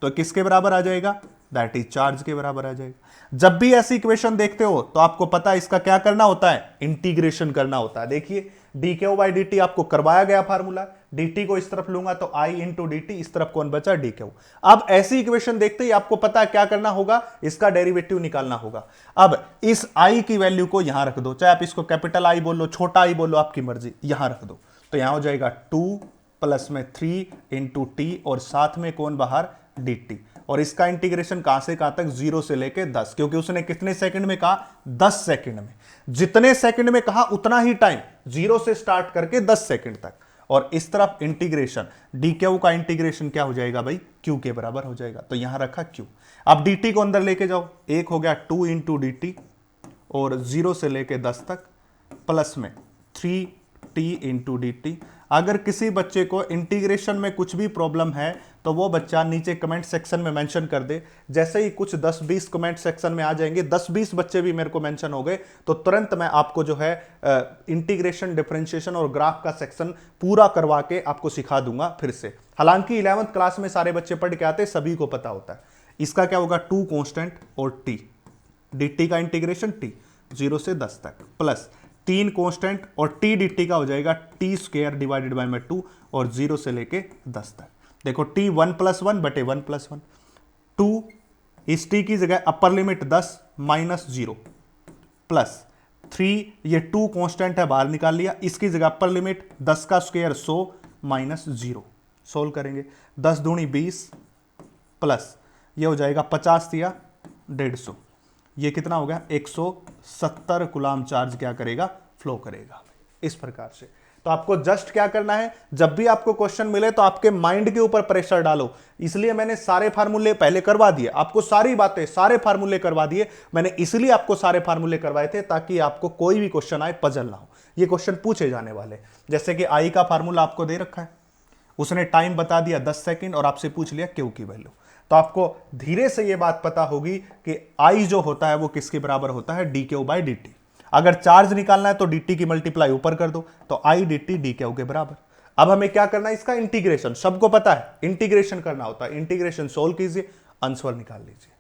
तो किसके बराबर आ जाएगा, दैट इज चार्ज के बराबर आ जाएगा। जब भी ऐसी इक्वेशन देखते हो तो आपको पता है इसका क्या करना होता है, इंटीग्रेशन करना होता है। देखिए dq बाई dt आपको करवाया गया फार्मूला, dt को इस तरफ लूंगा तो I इंटू dt, इस तरफ कौन बचा, dq। अब ऐसी इक्वेशन देखते ही आपको पता है क्या करना होगा, इसका डेरिवेटिव निकालना होगा। अब इस I की वैल्यू को यहां रख दो, चाहे आप इसको कैपिटल I बोलो, छोटा I बोलो, आपकी मर्जी, यहां रख दो। तो यहां हो जाएगा 2 प्लस में 3 इंटू टी और साथ में कौन बाहर, dt। और इसका इंटीग्रेशन कहां से कहां तक, 0 से लेके 10, क्योंकि उसने कितने सेकंड में कहा, 10 सेकंड में। जितने सेकंड में कहा उतना ही टाइम, 0 से स्टार्ट करके 10 सेकंड तक। और इस तरफ इंटीग्रेशन dq का इंटीग्रेशन क्या हो जाएगा भाई, q के बराबर हो जाएगा। तो यहां रखा q। अब dt को अंदर लेके जाओ, एक हो गया 2 इंटू dt और 0 से लेके 10 तक प्लस में 3t इंटू dt। अगर किसी बच्चे को इंटीग्रेशन में कुछ भी प्रॉब्लम है तो वो बच्चा नीचे कमेंट सेक्शन में मेंशन कर दे। जैसे ही कुछ 10-20 कमेंट सेक्शन में आ जाएंगे, 10-20 बच्चे भी मेरे को मेंशन हो गए, तो तुरंत मैं आपको जो है इंटीग्रेशन, डिफरेंशिएशन और ग्राफ का सेक्शन पूरा करवा के आपको सिखा दूंगा फिर से। हालांकि 11th क्लास में सारे बच्चे पढ़ के आते, सभी को पता होता है। इसका क्या होगा, 2 कॉन्स्टेंट और t, dt का इंटीग्रेशन t 0 से 10 तक प्लस 3 कांस्टेंट और t dt का हो जाएगा t स्क्वायर डिवाइडेड बाय में 2 और 0 से लेके 10 तक। देखो t 1 प्लस 1 बटे 1 प्लस 1, 2 इस t की जगह अपर लिमिट 10 माइनस 0 प्लस 3, ये 2 कांस्टेंट है बाहर निकाल लिया, इसकी जगह अपर लिमिट 10 का स्क्वायर 100 माइनस 0। सोल्व करेंगे, 10 दूनी 20 प्लस ये हो जाएगा 50 या 150, ये कितना हो गया, 170 कूलाम चार्ज क्या करेगा, फ्लो करेगा। इस प्रकार से तो आपको जस्ट क्या करना है, जब भी आपको क्वेश्चन मिले तो आपके माइंड के ऊपर प्रेशर डालो। इसलिए मैंने सारे फार्मूले पहले करवा दिए, आपको सारी बातें, सारे फार्मूले करवा दिए। मैंने इसलिए आपको सारे फार्मूले करवाए थे ताकि आपको कोई भी क्वेश्चन आए पजल ना हो। ये क्वेश्चन पूछे जाने वाले, जैसे कि आई का फार्मूला आपको दे रखा है, उसने टाइम बता दिया 10 सेकंड और आपसे पूछ लिया क्यू की वैल्यू। तो आपको धीरे से ये बात पता होगी कि आई जो होता है वो किसके बराबर होता है, dq बाई dt। अगर चार्ज निकालना है तो dt की मल्टीप्लाई ऊपर कर दो, तो आई dt dq के बराबर। अब हमें क्या करना है, इसका इंटीग्रेशन, सबको पता है इंटीग्रेशन करना होता है। इंटीग्रेशन सोल्व कीजिए, आंसर निकाल लीजिए।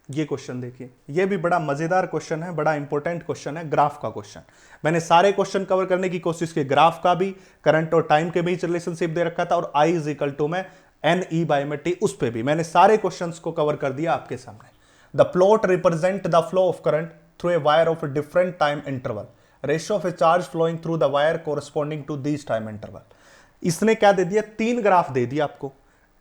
ये क्वेश्चन देखिए, ये भी बड़ा मजेदार क्वेश्चन है, बड़ा इंपॉर्टेंट क्वेश्चन है, ग्राफ का क्वेश्चन। मैंने सारे क्वेश्चन कवर करने की कोशिश की, ग्राफ का भी, करंट और टाइम के बीच रिलेशनशिप दे रखा था, और I इज इक्वल टू में NE बाय में T, उस पे भी मैंने सारे क्वेश्चंस को कवर कर दिया आपके सामने। The plot represent the flow of current through a wire of different time interval, ratio of a charge flowing through the wire corresponding to this time interval. इसने क्या दे दिया, 3 ग्राफ दे दिया आपको,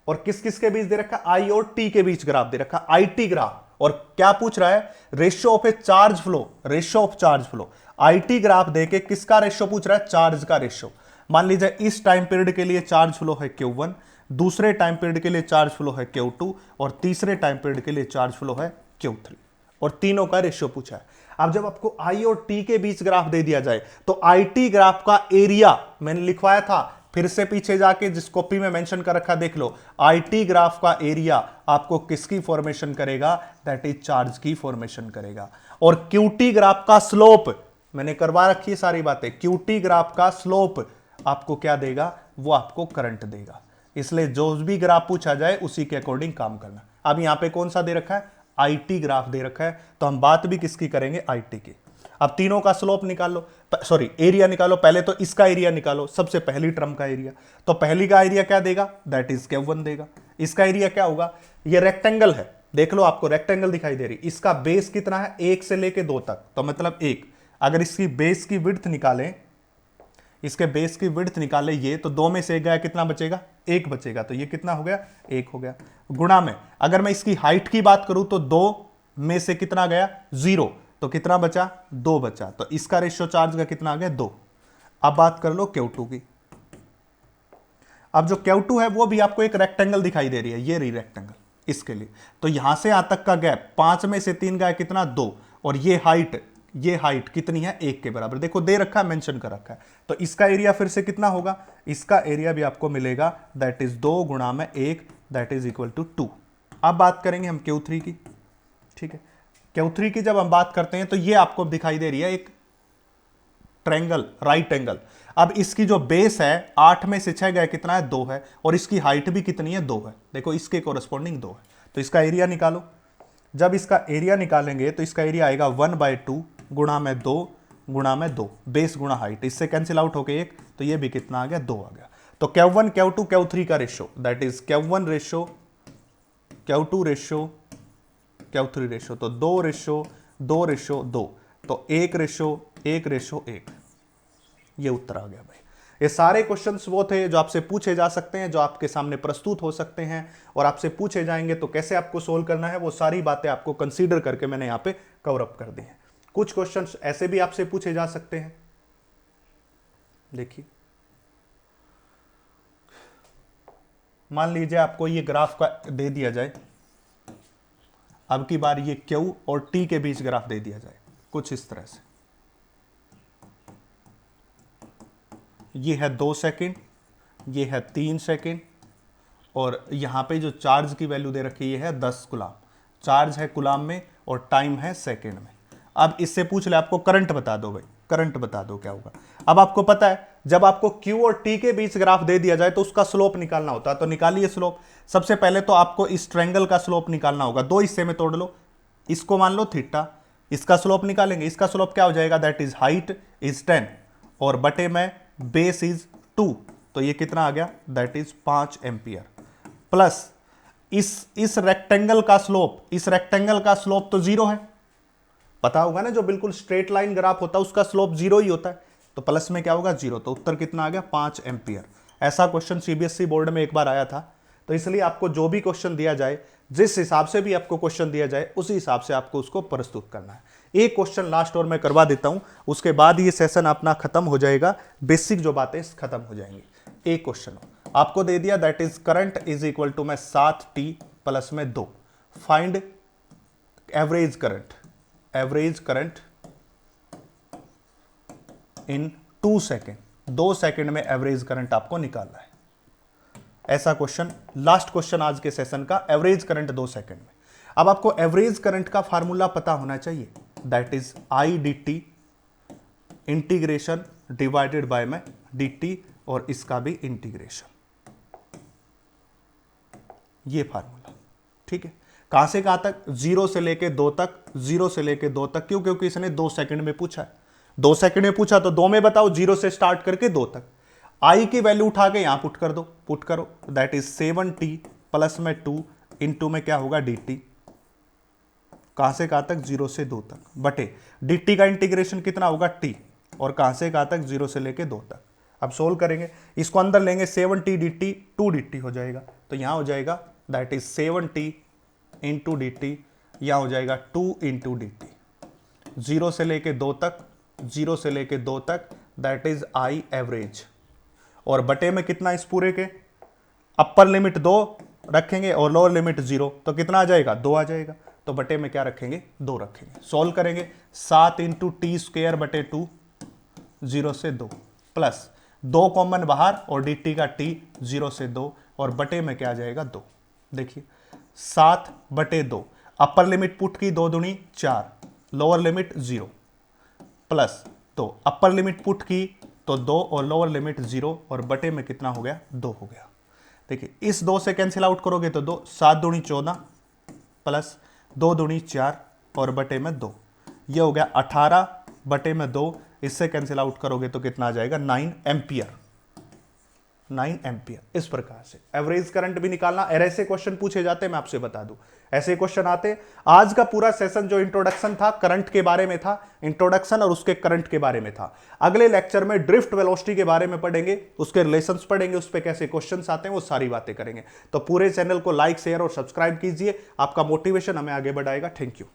और किस किस के बीच दे रखा, I और T के बीच ग्राफ दे रखा, IT ग्राफ। और क्या पूछ रहा है, ratio of a charge flow, ratio of charge flow. IT graph देके किसका रेशियो पूछ रहा है, चार्ज का रेशियो। मान लीजिए इस टाइम पीरियड के लिए चार्ज फ्लो है Q1, दूसरे टाइम पीरियड के लिए चार्ज फ्लो है Q2, और तीसरे टाइम पीरियड के लिए चार्ज फ्लो है Q3, और तीनों का रेशियो पूछा है। अब जब आपको I और T के बीच ग्राफ दे दिया जाए तो IT ग्राफ का एरिया मैंने लिखवाया था, फिर से पीछे जाके जिस कॉपी में मेंशन कर रखा देख लो, IT ग्राफ का एरिया आपको किसकी फॉर्मेशन करेगा, दैट इज चार्ज की फॉर्मेशन करेगा। और QT ग्राफ का स्लोप मैंने करवा रखी है सारी बातें, QT ग्राफ का स्लोप आपको क्या देगा, वो आपको करंट देगा। इसलिए जो भी ग्राफ पूछा जाए उसी के अकॉर्डिंग काम करना। अब यहां पे कौन सा दे रखा है, IT ग्राफ दे रखा है, तो हम बात भी किसकी करेंगे, IT की। अब तीनों का स्लोप निकाल लो, सॉरी एरिया निकालो। पहले तो इसका एरिया निकालो, सबसे पहली टर्म का एरिया। तो पहली का एरिया क्या देगा, दैट इज Q1 देगा। इसका एरिया क्या होगा, ये रेक्टेंगल है, देख लो आपको रेक्टेंगल दिखाई दे रही, इसका बेस कितना है, 1 से लेके 2 तक, तो मतलब 1। अगर इसकी बेस की विड्थ निकालें, इसके बेस की विड्थ निकाले ये, तो 2 में से 1 गया, कितना बचेगा, 1 बचेगा। तो ये कितना हो गया, 1 हो गया। गुणा में अगर मैं इसकी हाइट की बात करूं तो 2 में से कितना गया, 0, तो कितना बचा, 2 बचा। तो इसका रेशियो चार्ज का कितना आ गया, 2। अब बात कर लो Q2 की। अब जो Q2 है वो भी आपको एक रेक्टेंगल दिखाई दे रही है, ये रही रेक्टेंगल, इसके लिए तो यहां से यहां तक का गैप 5 में से 3 गया कितना 2, और ये हाइट कितनी है 1 के बराबर, देखो दे रखा है, मेंशन कर रखा है। तो इसका एरिया फिर से कितना होगा, इसका एरिया भी आपको मिलेगा दैट इज 2 गुणा में 1 दैट इज इक्वल टू 2। अब बात करेंगे हम Q3 की, ठीक है। Q3 की जब हम बात करते हैं तो ये आपको दिखाई दे रही है एक ट्रायंगल, राइट एंगल। अब इसकी जो बेस है 8 में से 6 गए कितना है 2 है, और इसकी हाइट भी कितनी है 2 है, देखो इसके कोरस्पॉन्डिंग 2 है। तो इसका एरिया निकालो, जब इसका एरिया निकालेंगे तो इसका एरिया आएगा 1/2 गुणा में 2 गुणा में 2, बेस गुणा हाइट, इससे कैंसिल आउट होके 1, तो ये भी कितना आ गया 2 आ गया। तो Q1 Q2 Q3 का ratio that is Q1 ratio Q2 ratio Q3 ratio, तो 2 रेशियो 2 रेशियो 2, तो 1 रेशियो 1 रेशियो 1, ये उत्तर आ गया भाई। ये सारे क्वेश्चंस वो थे जो आपसे पूछे जा सकते हैं, जो आपके सामने प्रस्तुत हो सकते हैं और आपसे पूछे जाएंगे, तो कैसे आपको सोल्व करना है वो सारी बातें आपको कंसीडर करके मैंने यहाँ पे कवर अप कर दी हैं। कुछ क्वेश्चंस ऐसे भी आपसे पूछे जा सकते हैं, देखिए मान लीजिए आपको ये ग्राफ का दे दिया जाए, अब की बार ये Q और T के बीच ग्राफ दे दिया जाए कुछ इस तरह से, ये है 2 सेकंड, ये है 3 सेकंड, और यहां पे जो चार्ज की वैल्यू दे रखी है 10 गुलाम, चार्ज है गुलाम में और टाइम है सेकंड में। अब इससे पूछ ले आपको करंट बता दो भाई, करंट बता दो क्या होगा। अब आपको पता है जब आपको Q और T के बीच ग्राफ दे दिया जाए तो उसका स्लोप निकालना होता है, तो निकालिए स्लोप। सबसे पहले तो आपको इस ट्रायंगल का स्लोप निकालना होगा, 2 हिस्से में तोड़ लो, इसको मान लो थीटा, इसका स्लोप निकालेंगे, इसका स्लोप क्या हो जाएगा दैट इज हाइट इज 10 और बटे में बेस इज 2, तो ये कितना आ गया दैट इज 5 एम्पियर, प्लस इस रेक्टेंगल का स्लोप, इस रेक्टेंगल का स्लोप तो 0 है, पता होगा ना, जो बिल्कुल स्ट्रेट लाइन ग्राफ होता है उसका स्लोप 0 ही होता है, तो प्लस में क्या होगा 0, तो उत्तर कितना आ गया 5 एम्पियर। ऐसा क्वेश्चन सीबीएसई बोर्ड में एक बार आया था, तो इसलिए आपको जो भी क्वेश्चन दिया जाए, जिस हिसाब से भी आपको क्वेश्चन दिया जाए उसी हिसाब से आपको उसको प्रस्तुत करना है। एक क्वेश्चन लास्ट और मैं करवा देता हूं, उसके बाद ये सेशन अपना खत्म हो जाएगा, बेसिक जो बातें खत्म हो जाएंगी। एक क्वेश्चन आपको दे दिया that is current is equal to में 7t प्लस में 2, find average current in 2 second, 2 second में एवरेज करंट आपको निकालना है। ऐसा क्वेश्चन, लास्ट क्वेश्चन आज के सेशन का, एवरेज करंट 2 सेकेंड में। अब आपको एवरेज करंट का फार्मूला पता होना चाहिए, that is I dt integration divided by में dt, और इसका भी इंटीग्रेशन, ये फार्मूला, ठीक है। कहां से कहां तक, 0 से लेके 2 तक, 0 से लेके 2 तक, क्यों, क्योंकि इसने 2 सेकंड में पूछा है, 2 सेकंड में पूछा तो 2 में बताओ, 0 से स्टार्ट करके 2 तक। I की वैल्यू उठा के यहां पुट कर दो, पुट करो, दैट इज 7t प्लस में 2 इंटू में क्या होगा dt, कहां से कहां तक 0 से 2 तक, बटे dt का इंटीग्रेशन कितना होगा t, और कहां से कहां तक 0 से लेके 2 तक। अब सोल्व करेंगे, इसको अंदर लेंगे, 7t dt 2dt हो जाएगा, तो यहां हो जाएगा that is 7t into dt, यहां हो जाएगा 2 इंटू dt, 0 से लेके 2 तक, 0 से लेके 2 तक, दैट इज I एवरेज, और बटे में कितना इस पूरे के, अपर लिमिट 2 रखेंगे और लोअर लिमिट 0, तो कितना आ जाएगा 2 आ जाएगा, तो बटे में क्या रखेंगे 2 रखेंगे। सॉल्व करेंगे, 7 इंटू टी स्क्वेयर बटे 2, 0 से 2, प्लस 2 कॉमन बाहर और dt का t 0 से 2, और बटे में क्या आ जाएगा 2। देखिए 7 बटे 2, अपर लिमिट पुट की 2 दूनी 4, lower limit 0, plus 2 upper limit put की तो 2 और लोअर लिमिट 0, और बटे में कितना हो गया 2 हो गया। देखिए इस 2 से कैंसिल आउट करोगे तो 2, 7 दूनी 14 प्लस 2 दूनी 4 और बटे में 2, ये हो गया 18 बटे में 2, इससे कैंसिल आउट करोगे तो कितना आ जाएगा 9 एम्पियर, 9 एम्पियर। इस प्रकार से एवरेज करंट भी निकालना, और ऐसे क्वेश्चन पूछे जाते हैं, मैं आपसे बता दूं ऐसे क्वेश्चन आते। आज का पूरा सेशन जो इंट्रोडक्शन था करंट के बारे में था, इंट्रोडक्शन और उसके करंट के बारे में था। अगले लेक्चर में ड्रिफ्ट वेलोसिटी के बारे में पढ़ेंगे, उसके रिलेशंस पढ़ेंगे, उस पर कैसे क्वेश्चंस आते हैं, वो सारी बातें करेंगे। तो पूरे चैनल को लाइक शेयर और सब्सक्राइब कीजिए, आपका मोटिवेशन हमें आगे बढ़ाएगा। Thank you.